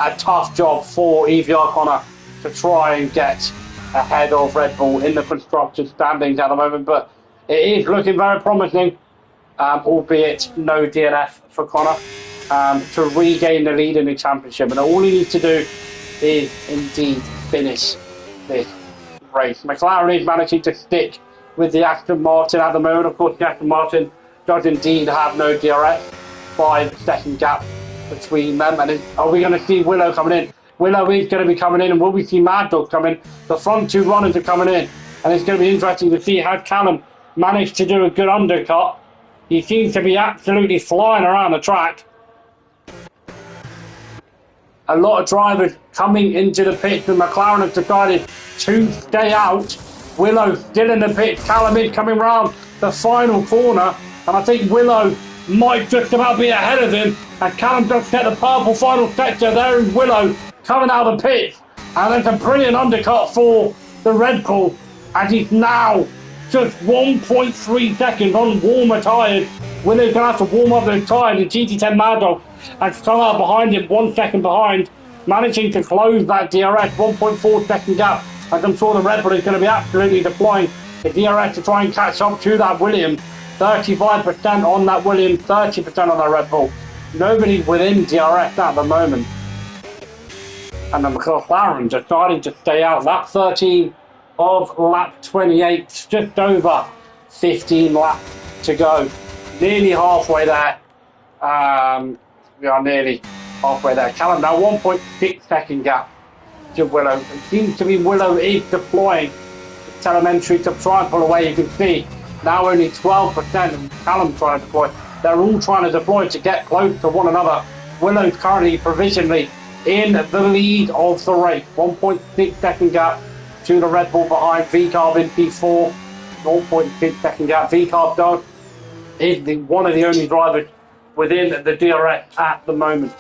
a tough job for EVR Connor to try and get ahead of Red Bull in the constructors standings at the moment. But it is looking very promising, albeit no DNF for Connor, to regain the lead in the championship. And all he needs to do is indeed finish this race. McLaren is managing to stick with the Aston Martin at the moment. Of course, the Aston Martin does indeed have no DRS. 5 second gap between them. And are we going to see Willow coming in? Willow is going to be coming in, and will we see Mad Dog coming? The front 2 runners are coming in, and it's going to be interesting to see how Callum managed to do a good undercut. He seems to be absolutely flying around the track. A lot of drivers coming into the pit. The McLaren have decided to stay out. Willow still in the pit. Callum is coming round the final corner, and I think Willow might just about be ahead of him. And Callum does get the purple final sector. There is Willow coming out of the pit, And it's a brilliant undercut for the Red Bull, and he's now just 1.3 seconds on warmer tyres. Willow's going to have to warm up those tyres. The GT10 Mad Dog has come out behind him, 1 second behind, managing to close that DRS 1.4 second gap. As I'm sure the Red Bull is going to be absolutely deploying the DRS to try and catch up to that Williams. 35% on that Williams, 30% on that Red Bull. Nobody within DRS at the moment. And the McLaren just starting to stay out. Lap 13 of lap 28, just over 15 laps to go. Nearly halfway there. We are nearly halfway there. Callum now 1.6 second gap to Willow. It seems to be Willow is deploying the telemetry to try and pull away. You can see now only 12% of Callum trying to deploy. They're all trying to deploy to get close to one another. Willow's currently provisionally in the lead of the race. 1.6 second gap to the Red Bull behind. VCarb in P4. 0.6 second gap. VCarb dog is one of the only drivers within the DRS at the moment.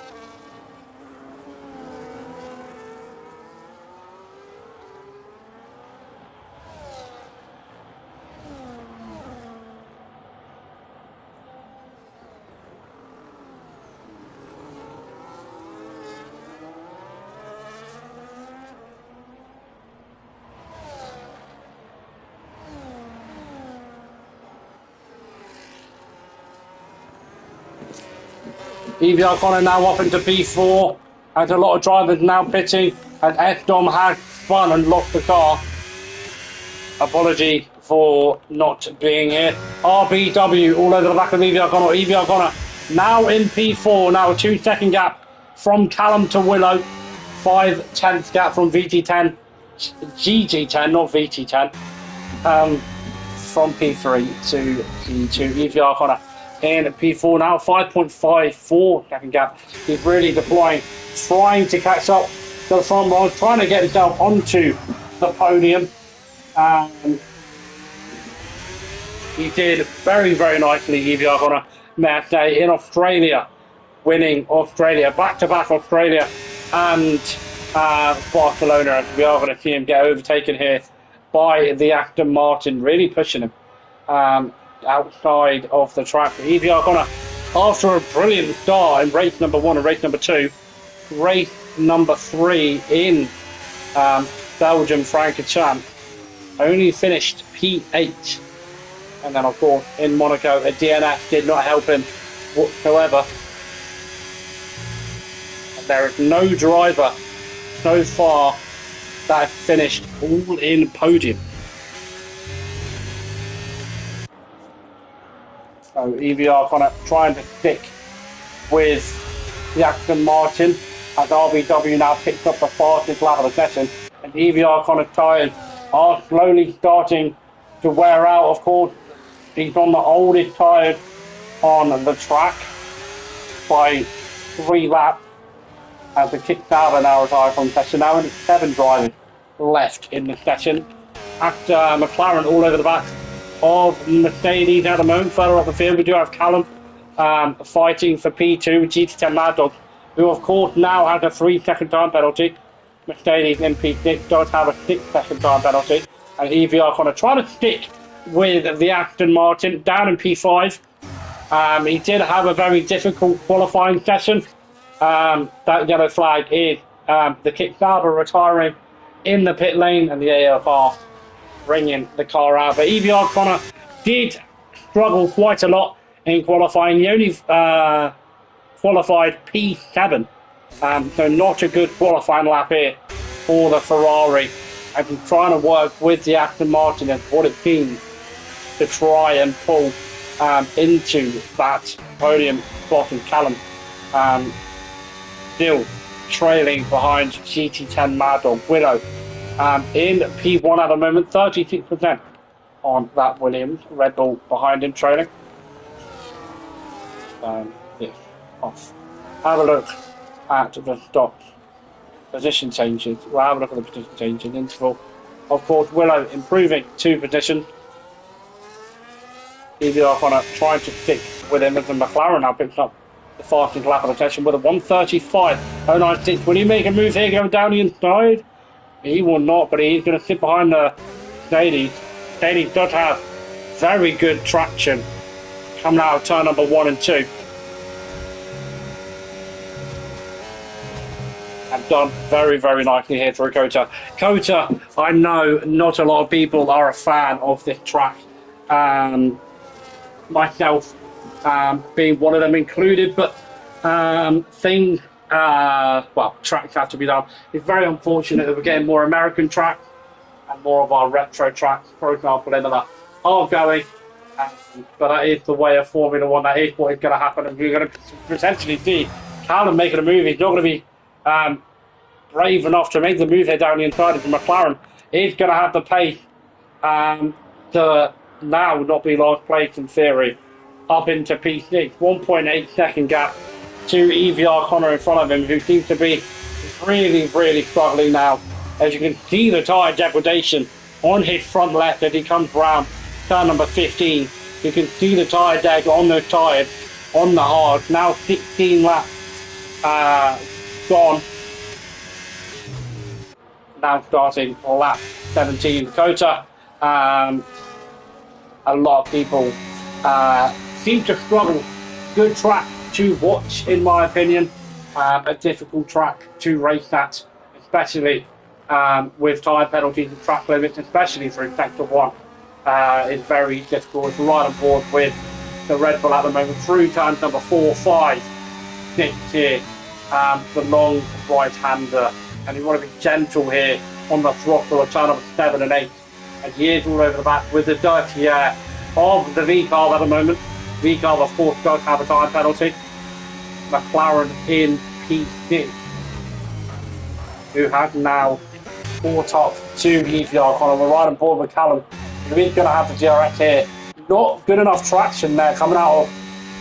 Evie O'Connor now off into P4, and a lot of drivers now pitting, and S-Dom has spun and lost the car. Apology for not being here. RBW all over the back of Evie O'Connor. Evie O'Connor now in P4, now a 2 second gap from Callum to Willow. 5/10 gap from VT10, GT10, not VT10. From P3 to P2. Evie O'Connor in P4 now, 5.54 second gap. He's really deploying, trying to catch up to the front row, trying to get himself onto the podium. He did very, very nicely, Evie O'Connor, that day in Australia, winning Australia, back-to-back Australia and Barcelona. We are going to see him get overtaken here by the Aston Martin, really pushing him outside of the track. Evie O'Connor, after a brilliant start in race number 1 and race number 2, race number 3 in Belgium Francorchamps, only finished P8. And then, of course, in Monaco, a DNF did not help him whatsoever. And there is no driver so far that has finished all in podium. So Evie O'Connor trying to stick with the Aston Martin as RBW now picks up the fastest lap of the session, and Evie O'Connor's tyres are slowly starting to wear out. Of course, he's on the oldest tyres on the track by 3 laps as the Kickstarter now retired from the session. Now only 7 drivers left in the session. After McLaren all over the back of Mercedes at the moment. Further up the field, we do have Callum fighting for P2 with GT10 Mad Dog, who of course now has a 3 second time penalty. Mercedes in P6 does have a 6 second time penalty, and Evie O'Connor trying to stick with the Aston Martin down in P5. He did have a very difficult qualifying session. That yellow flag is the Kickstarter retiring in the pit lane and the AFR bringing the car out. But Evie O'Connor did struggle quite a lot in qualifying. He only qualified P7, so not a good qualifying lap here for the Ferrari. And he's trying to work with the Aston Martin and what it seems to try and pull into that podium spot. And Callum still trailing behind GT10 Mad Dog Willow. In P1 at the moment, 36% on that Williams. Red Bull behind him trailing. Yes, off. Have a look at the stop position changes. We'll have a look at the position change in interval. Of course, Willow improving 2 positions. Evie O'Connor trying to stick with him as the McLaren now picks up the fastest lap of the session with a 1:35.096. Will he make a move here going down the inside? He will not, but he's going to sit behind the Mercedes. Mercedes does have very good traction coming out of turn number 1 and 2. And done very, very nicely here through Kota. Kota, I know not a lot of people are a fan of this track. Myself being one of them included, but tracks have to be done. It's very unfortunate that we're getting more American tracks and more of our retro tracks, for example, in that are going. But that is the way of Formula One. That is what is going to happen, and we're going to potentially see Callum making a move. He's not going to be brave enough to make the move here down the inside of the McLaren. He's going to have the pace to now not be last place in theory, up into P6. 1.8 second gap to EVR Connor in front of him, who seems to be really, really struggling now. As you can see the tyre degradation on his front left as he comes round turn number 15. You can see the tyre deg on those tyres on the hard. Now 16 laps gone. Now starting lap 17. Kota, a lot of people seem to struggle. Good track to watch, in my opinion. A difficult track to race at, especially with tyre penalties and track limits, especially through sector 1. It's very difficult. It's right on board with the Red Bull at the moment through turns number 4, 5, 6 here. The long right-hander. And you want to be gentle here on the throttle of turn number 7 and 8. And he is all over the back with the dirty air of the V-Carb at the moment. V-Carb, of course, does have a tyre penalty. McLaren in P6, who has now caught up to EVR Connor. We're right on board with Callum. He's going to have the DRX here. Not good enough traction there coming out of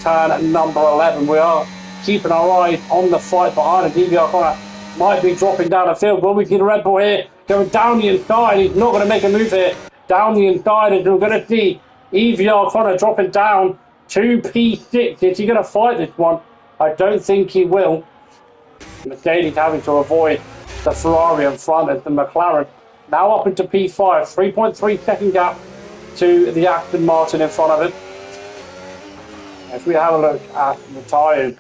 turn number 11. We are keeping our eye on the fight behind him. EVR Connor might be dropping down the field. Will we see the Red Bull here going down the inside? He's not going to make a move here down the inside, and we're going to see EVR Connor dropping down to P6. Is he going to fight this one? I don't think he will. Mercedes having to avoid the Ferrari in front of the McLaren. Now up into P5, 3.3 second gap to the Aston Martin in front of him. If we have a look at the tyres,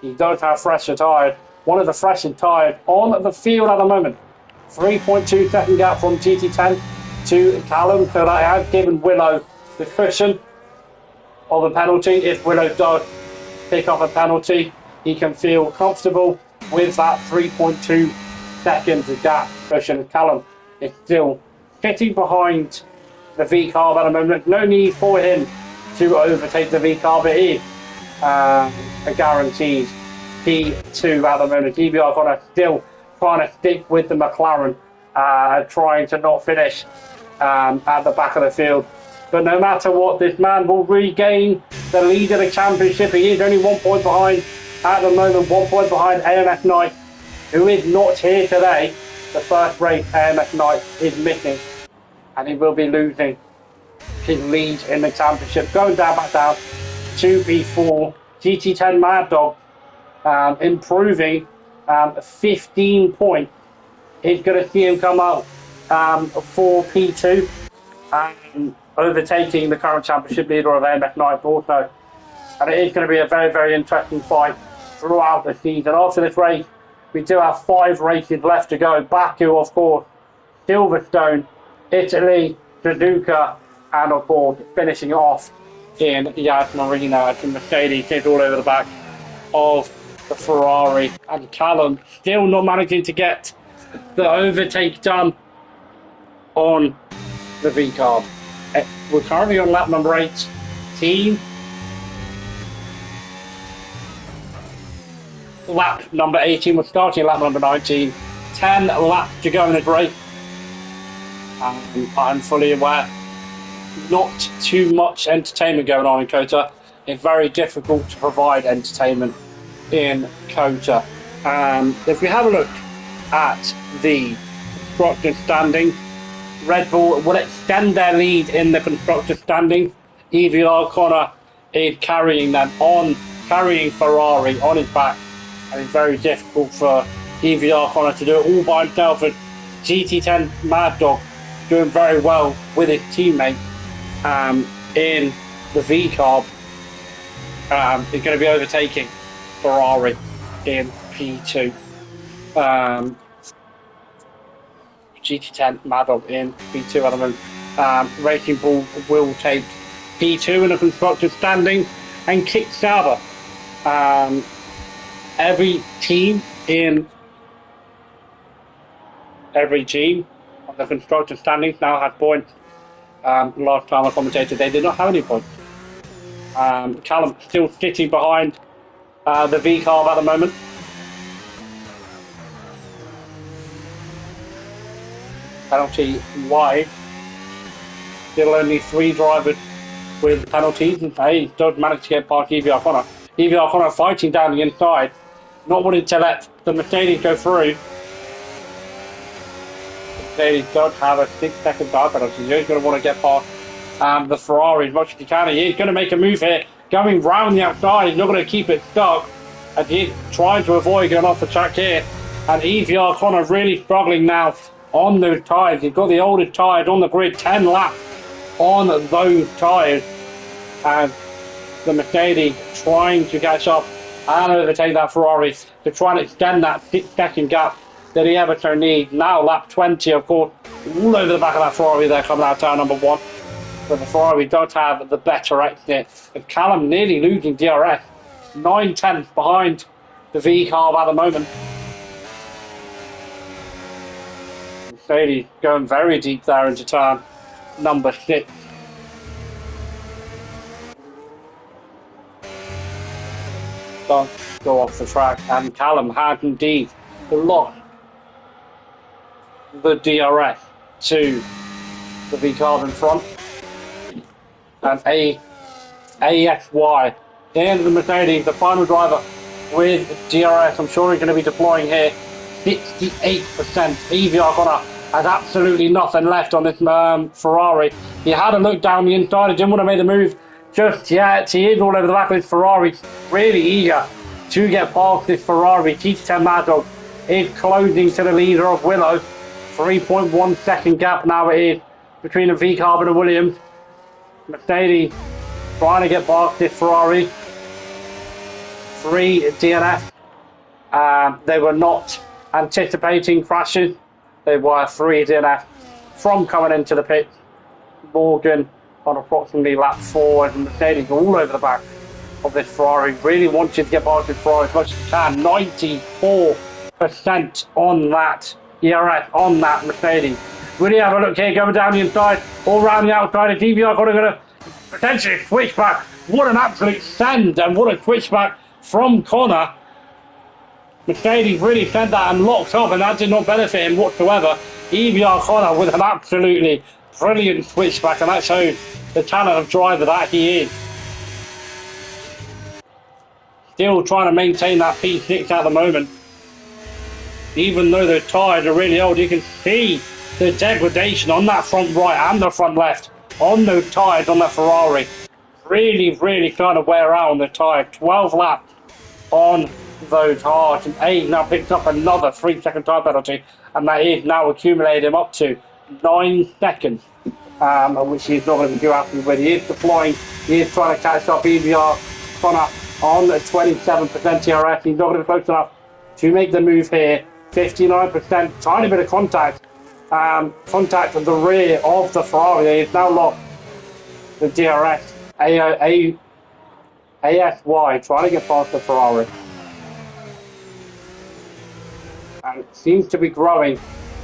he does have fresher tyres. One of the freshest tyres on the field at the moment. 3.2 second gap from GT10 to Callum, so that has given Willow the cushion of a penalty. If Willow does pick up a penalty, he can feel comfortable with that 3.2 seconds gap cushion. Callum is still sitting behind the V-Carb at the moment. No need for him to overtake the V-Carb. It is a guaranteed P2 at the moment. EVR Connor still trying to stick with the McLaren, trying to not finish at the back of the field. But no matter what, this man will regain the lead of the championship. He is only 1 point behind at the moment, 1 point behind AMS Knight, who is not here today. The first race AMS Knight is missing, and he will be losing his lead in the championship. Going down back down to P4. GT10 Mad Dog improving 15 points. He's going to see him come out for P2, overtaking the current championship leader of AMS Knight also. And it is going to be a very, very interesting fight throughout the season. After this race, we do have 5 races left to go. Baku, of course, Silverstone, Italy, Suzuka, and of course, finishing it off in Yas Marina as the Mercedes is all over the back of the Ferrari. And Callum still not managing to get the overtake done on the V-Carb. We're currently on lap number 18. Lap number 18, we're starting lap number 19. 10 laps to go in the race. I'm fully aware, not too much entertainment going on in Kota. It's very difficult to provide entertainment in Kota. If we have a look at the constructor standings, Red Bull will extend their lead in the constructor standings. EVR Connor is carrying Ferrari on his back, and it's very difficult for EVR Connor to do it all by himself. And GT10 Mad Dog doing very well with his teammate in the V-Carb. Is going to be overtaking Ferrari in P2. GT10 Mad Dog in P2 at the moment. Racing Bull will take P2 in the constructors standing, and Kick Sauber. Every team on the constructor standings now has points. Last time I commentated, they did not have any points. Callum still sitting behind the V-Carb at the moment. Penalty wide. Still only 3 drivers with penalties, and he does manage to get past Evie O'Connor. Evie O'Connor fighting down the inside, not wanting to let the Mercedes go through. Mercedes does have a 6-second time penalty. He's going to want to get past the Ferrari as much as he can. He's going to make a move here, going round the outside. He's not going to keep it stuck, and he's trying to avoid going off the track here. And Evie O'Connor really struggling now on those tyres. He's got the oldest tyres on the grid, 10 laps on those tyres, and the Mercedes trying to catch up and overtake that Ferrari to try and extend that 6-second gap that he ever so needs. Now lap 20, of course, all over the back of that Ferrari there coming out of turn number 1. But the Ferrari does have the better exit. And Callum nearly losing DRS, 9/10 behind the V-Carb at the moment. Mercedes going very deep there into turn number 6. Don't go off the track, and Callum had indeed lost the DRS to the V-Carb in front. And ASY in the Mercedes, the final driver with DRS. I'm sure he's going to be deploying here 68%. Evie O'Connor has absolutely nothing left on this Ferrari. He had a look down the inside. He didn't want to make the move just yet. He is all over the back of this Ferrari, really eager to get past this Ferrari. GT10 Mad Dog is closing to the leader of Willow. 3.1 second gap now it is between the V-Carb and the Williams. Mercedes trying to get past this Ferrari. 3 DNF. They were not anticipating crashes. They were 3 DNF from coming into the pit. Morgan on approximately lap 4, and Mercedes all over the back of this Ferrari. Really wanted to get past this Ferrari as much as he can. 94% on that ERS, on that Mercedes. Really have a look here, going down the inside, all around the outside. Is Evie O'Connor going to potentially switch back? What an absolute send, and what a switch back from Connor. Mercedes really sent that and locked up, and that did not benefit him whatsoever. Evie O'Connor with an absolutely brilliant switchback, and that shows the talent of driver that he is. Still trying to maintain that P6 at the moment. Even though the tyres are really old, you can see the degradation on that front right and the front left on those tyres on that Ferrari. Really kind of wear out on the tyre. 12 laps on those hards, and A now picks up another 3-second tyre penalty, and that is now accumulating him up to 9 seconds, which he's not going to be too happy with. He is deploying, he is trying to catch up Evie O'Connor on the 27% TRS. He's not going to be close enough to make the move here. 59%, tiny bit of contact at the rear of the Ferrari. He's now lost the DRS. ASY trying to get past the Ferrari. And seems to be growing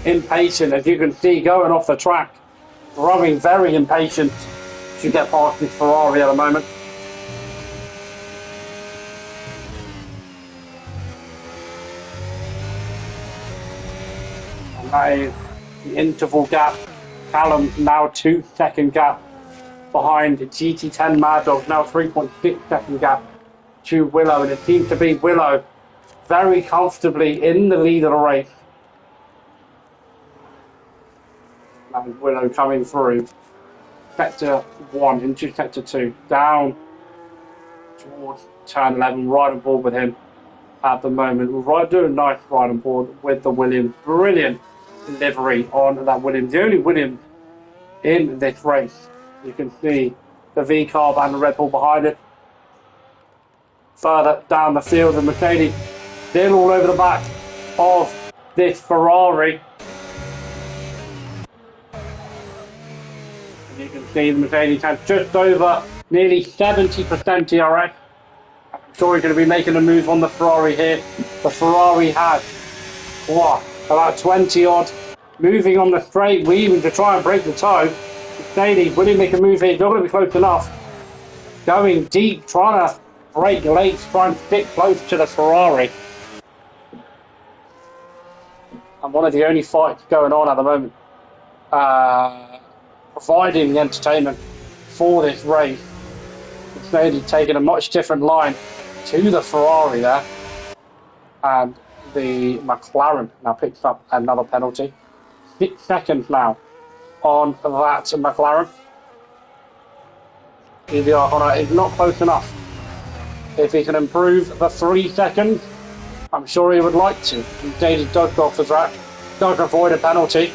impatient, as you can see, going off the track. Growing very impatient to get past this Ferrari at the moment. And that is the interval gap. Callum now 2-second gap behind GT10 Mad Dog, now 3.6 second gap to Willow, and it seems to be Willow very comfortably in the lead of the race. And Willow coming through sector 1 into sector 2, down towards turn 11, right on board with him at the moment. We're doing a nice ride on board with the Williams. Brilliant livery on that Williams. The only Williams in this race. You can see the V-Carb and the Red Bull behind it. Further down the field, the Mercedes still all over the back of this Ferrari. And you can see the Mercedes has just over nearly 70% DRS. I'm sure he's going to be making a move on the Ferrari here. The Ferrari has, what, about 20 odd. Moving on the straight, weaving to try and break the toe. Mercedes, will he make a move here? He's not going to be close enough. Going deep, trying to break late, trying to stick close to the Ferrari. And one of the only fights going on at the moment, providing the entertainment for this race. Mercedes taking a much different line to the Ferrari there. And the McLaren now picks up another penalty. 6 seconds now on that McLaren. EVR is not close enough. If he can improve the 3 seconds, I'm sure he would like to. Mercedes does go off the track, does avoid a penalty.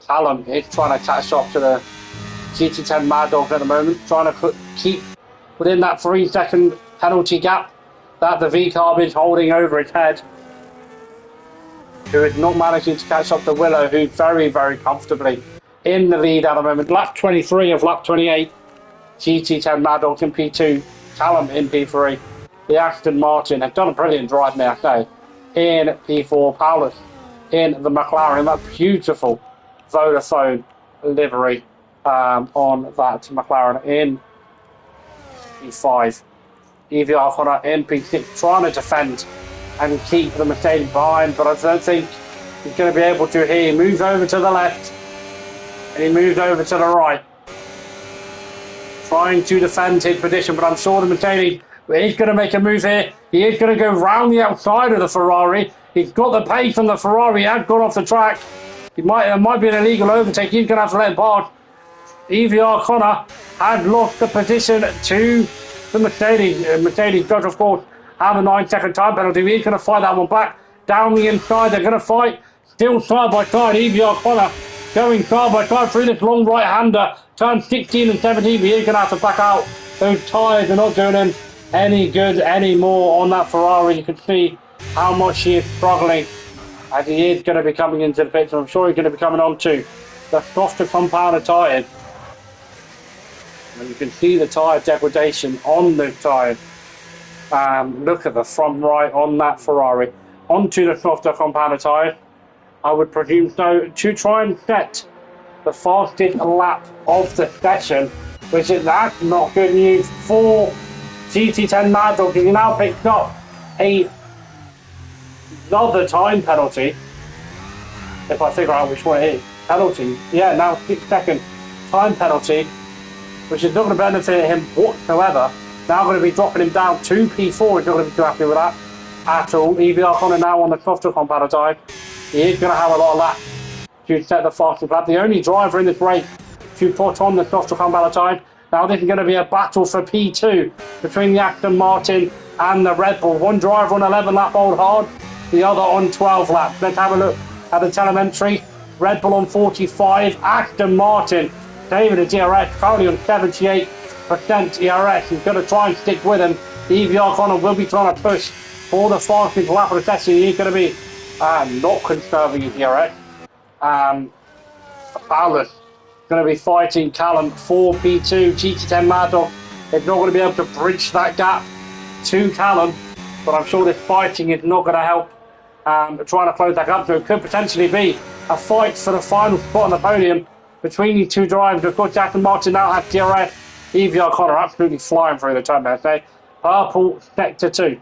Callum is trying to catch up to the GT10 Mad Dog at the moment, trying to keep within that 3 second penalty gap that the V-Carb is holding over its head, who is not managing to catch up to Willow, who's very, very comfortably in the lead at the moment. Lap 23 of lap 28, GT10 Mad Dog in P2, Callum in P3. The Aston Martin have done a brilliant drive, may I say, in P4. Paulus in the McLaren, that beautiful Vodafone livery on that McLaren in P5. EVR Honda in P6, trying to defend and keep the Mercedes behind, but I don't think he's going to be able to here. He moves over to the left and he moves over to the right, trying to defend his position, but I'm sure the Mercedes is going to make a move here. He is going to go round the outside of the Ferrari. He's got the pace on the Ferrari, has gone off the track. It might be an illegal overtake. He's going to have to let it pass. EVR Connor had lost the position to the Mercedes. Mercedes does, of course, have a 9 second time penalty. He's going to fight that one back down the inside. They're going to fight still side by side. EVR Connor going side by side through this long right hander. Turn 16 and 17. He's going to have to back out. Those tyres are not doing him any good anymore on that Ferrari. You can see how much he is struggling as he is going to be coming into the pits. I'm sure he's going to be coming on to the softer compounded tyres. And you can see the tyre degradation on the tyres. Look at the front right on that Ferrari. Onto the softer compounded tyres. I would presume so, to try and set the fastest lap of the session, which is that's not good news for GT10 Mad Dog. He now picks up another time penalty. If I figure out which one it is. Penalty. Yeah, now 6 second time penalty, which is not going to benefit him whatsoever. Now going to be dropping him down to P4. He's not going to be too happy with that at all. EVR Connor now on the softer compounded tyre. He is going to have a lot of laps to set the fastest lap. The only driver in this race to put on the softer compounded tyre. Now this is going to be a battle for P2 between the Aston Martin and the Red Bull. One driver on 11 lap old hard, the other on 12 laps. Let's have a look at the telemetry. Red Bull on 45, Aston Martin, David and DRS currently on 78% DRS. He's going to try and stick with him. EVR Connor will be trying to push for the fastest lap of the session. He's going to be not conserving his DRS. Paulus going to be fighting Callum for P2. GT10 Mad Dog is not going to be able to bridge that gap to Callum, but I'm sure this fighting is not going to help trying to close that gap. So it could potentially be a fight for the final spot on the podium between these two drivers. Of course, Aston Martin now has DRS. EVR Connor absolutely flying through the turn, I say. Purple sector 2.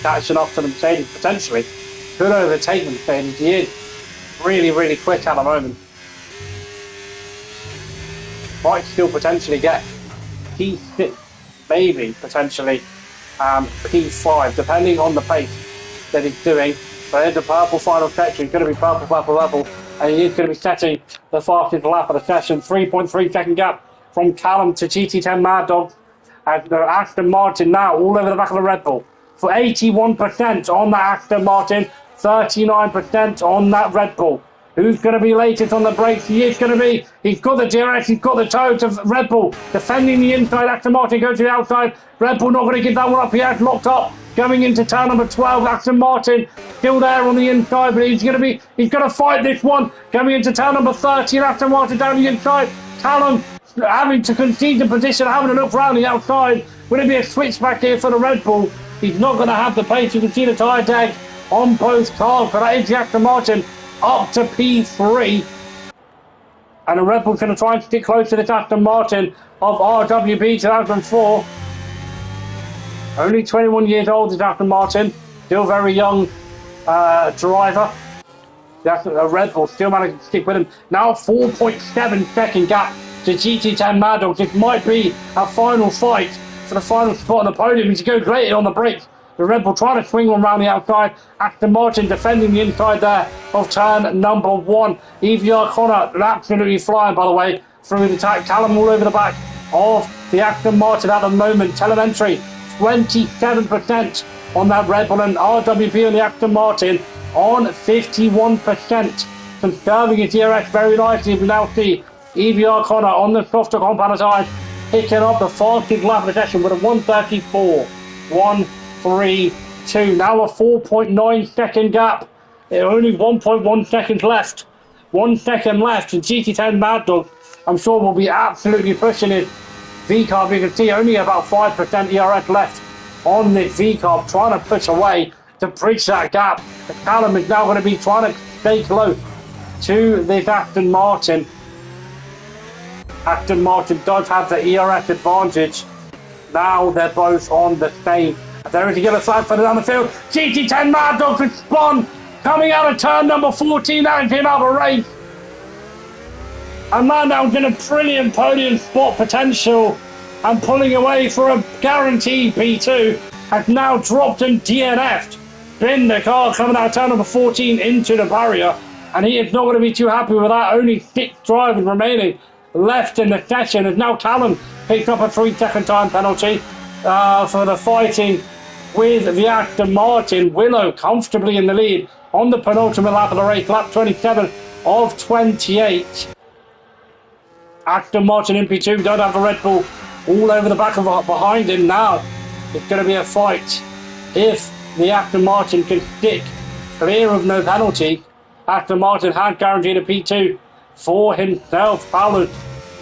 Catching up to the Mercedes potentially. Could overtake the Mercedes. He is really, really quick at the moment. Might still potentially get P6, maybe potentially P5, depending on the pace that he's doing. So here's the purple final section. He's going to be purple, purple, purple, and he is going to be setting the fastest lap of the session. 3.3 second gap from Callum to GT10 Mad Dog. And the Aston Martin now all over the back of the Red Bull. for 81% on that Aston Martin, 39% on that Red Bull. Who's going to be latest on the brakes? He is going to be. He's got the DRS, he's got the toe to Red Bull. Defending the inside, Aston Martin goes to the outside. Red Bull not going to give that one up. He has locked up. Going into turn number 12, Aston Martin still there on the inside, but he's going to fight this one. Coming into turn number 13, Aston Martin down the inside. Callum having to concede the position, having a look around the outside. Will it be a switchback here for the Red Bull? He's not going to have the pace. You can see the tyre tag on both cars, but that is the Aston Martin up to P3. And the Red Bull's going to try and stick close to this Aston Martin of RWB 2004. Only 21 years old is Aston Martin. Still very young driver. The Red Bull still managing to stick with him. Now 4.7 second gap to GT10 Mad Dog. This might be a final fight for the final spot on the podium. He goes great on the brakes. The Red Bull trying to swing one around the outside. Aston Martin defending the inside there of turn number 1. EVR Connor absolutely flying, by the way, through the attack. Callum all over the back of the Aston Martin at the moment. Telemetry 27% on that Red Bull, and RWP on the Aston Martin on 51%. Conserving his DRS very nicely. We now see EVR Connor on the softer compound side, picking up the fastest lap of the session with a 1:34.132. Now a 4.9 second gap. Only 1.1 seconds left. 1 second left. And GT10 Mad Dog, I'm sure, will be absolutely pushing it. V-Carb, you can see only about 5% ERS left on this V-Carb, trying to push away to bridge that gap. The Callum is now going to be trying to stay close to this Aston Martin. Aston Martin does have the ERS advantage. Now they're both on the same. There is a yellow flag further down the field. GT10 Mad Dog has spun, coming out of turn number 14, that is him out of a race. And Mad Dog's in a brilliant podium spot potential and pulling away for a guaranteed P2. Has now dropped and DNF'd. Bin the car coming out of turn number 14 into the barrier, and he is not going to be too happy with that. Only 6 drivers remaining left in the session, as now Callum picks up a 3-second time penalty for the fighting with the Aston Martin. Willow comfortably in the lead on the penultimate lap of the race, lap 27 of 28. Aston Martin in P2, don't have the Red Bull all over the back of behind him now. It's going to be a fight. If the Aston Martin can stick clear of no penalty, Aston Martin had guaranteed a P2 for himself. Fowler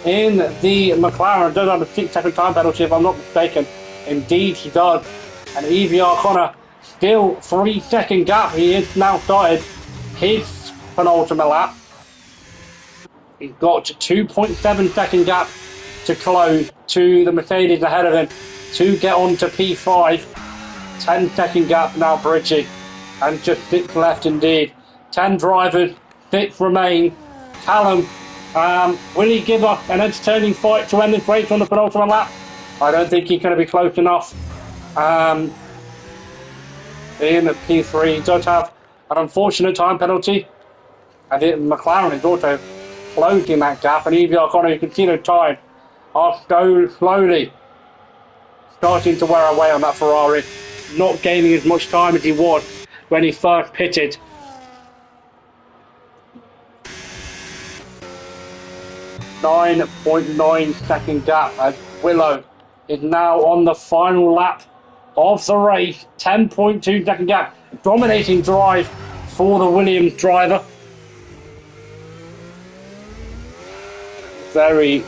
in the McLaren does have a 6-second time penalty, if I'm not mistaken. Indeed he does. And EVR Connor still 3-second gap. He is now started his penultimate lap. He's got 2.7 second gap to close to the Mercedes ahead of him to get on to P5. 10-second gap now bridging, and just 6 left indeed. 10 drivers, 6 remain. Callum, will he give up an entertaining fight to end this race on the penultimate lap? I don't think he's going to be close enough. In P3, he does have an unfortunate time penalty. I think McLaren is also closing that gap, and EVR Connor, you can see the time are so slowly starting to wear away on that Ferrari, not gaining as much time as he was when he first pitted. .9 second gap as Willow is now on the final lap of the race. 10.2 second gap. Dominating drive for the Williams driver. I'm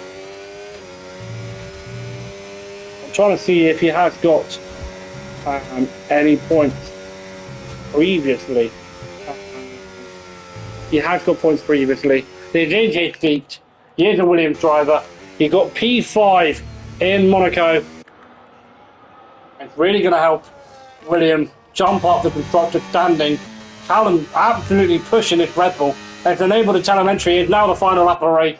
trying to see if he has got any points previously. He has got points previously. This is his seat. He is a Williams driver. He got P5 in Monaco. It's really going to help Williams jump up the constructor standing. Callum absolutely pushing this Red Bull. It's enabled the telemetry. It's now the final lap of the race.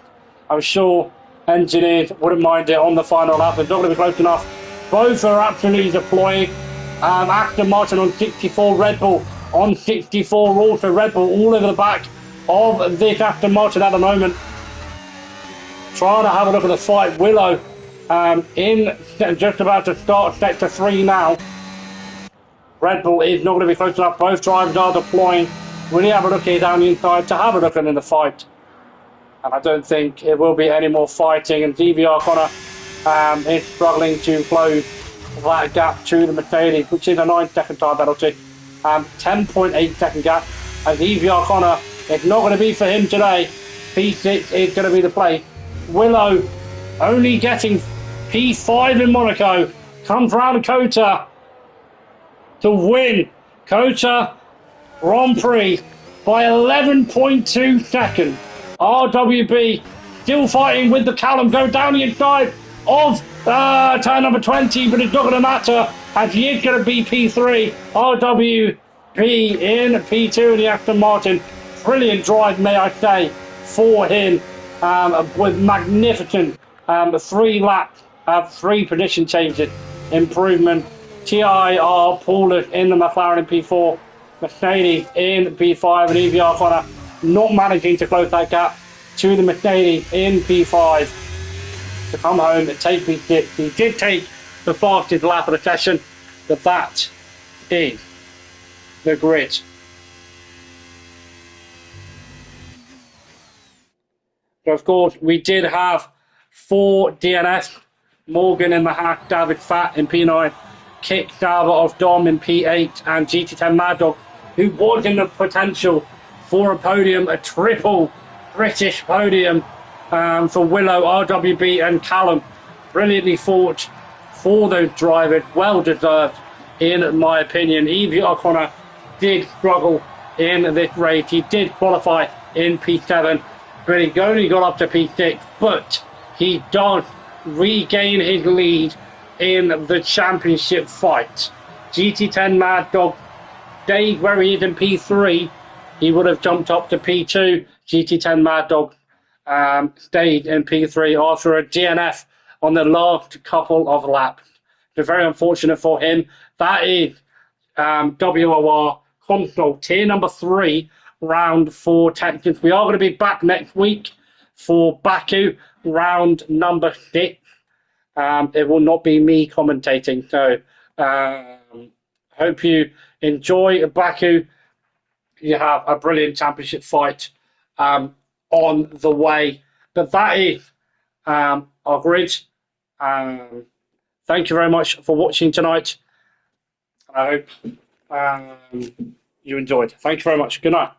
I'm sure engineers wouldn't mind it on the final lap. It's not going to be close enough. Both are absolutely deploying. Aston Martin on 64, Red Bull on 64. Also Red Bull all over the back of this Aston Martin at the moment. Trying to have a look at the fight. Willow in just about to start sector 3 now. Red Bull is not going to be close enough. Both drivers are deploying. Really have a look here down the inside to have a look in the fight. And I don't think it will be any more fighting. And DVR Connor is struggling to close that gap to the Mercedes, which is a 9-second time penalty. 10.8 second gap. And DVR Connor, it's not going to be for him today. P6 is going to be the play. Willow only getting P5 in Monaco. Comes round Kota to win Kota Grand Prix by 11.2 seconds. RWB still fighting with the Callum. Go down the inside of turn number 20, but it's not going to matter as he is going to be P3. RWB in P2 in the Aston Martin. Brilliant drive, may I say, for him with magnificent 3 laps, 3 position changes, improvement. TIR Paulus in the McLaren P4, Mercedes in P5, and EVR Connor not managing to close that gap to the Mercedes in P5 to come home and take P6. He did take the fastest lap of the session, but that is the grid. So of course, we did have 4 DNS, Morgan in the hack, David Fat in P9, Kick Sauber of Dom in P8, and GT10 Mad Dog, who was in the potential for a podium, a triple British podium for Willow, RWB and Callum. Brilliantly fought for those drivers, well deserved in my opinion. Evie O'Connor did struggle in this race. He did qualify in P7, but he only got up to P6, but he does regain his lead in the championship fight. GT10 Mad Dog stayed where he is in P3. He would have jumped up to P2. GT10 Mad Dog stayed in P3 after a DNF on the last couple of laps. So very unfortunate for him. That is WOR console tier number 3, round 4 tactics. We are going to be back next week for Baku, round number 6. It will not be me commentating, so hope you enjoy Baku. You have a brilliant championship fight on the way. But that is our grid. Thank you very much for watching tonight. I hope you enjoyed. Thank you very much. Good night.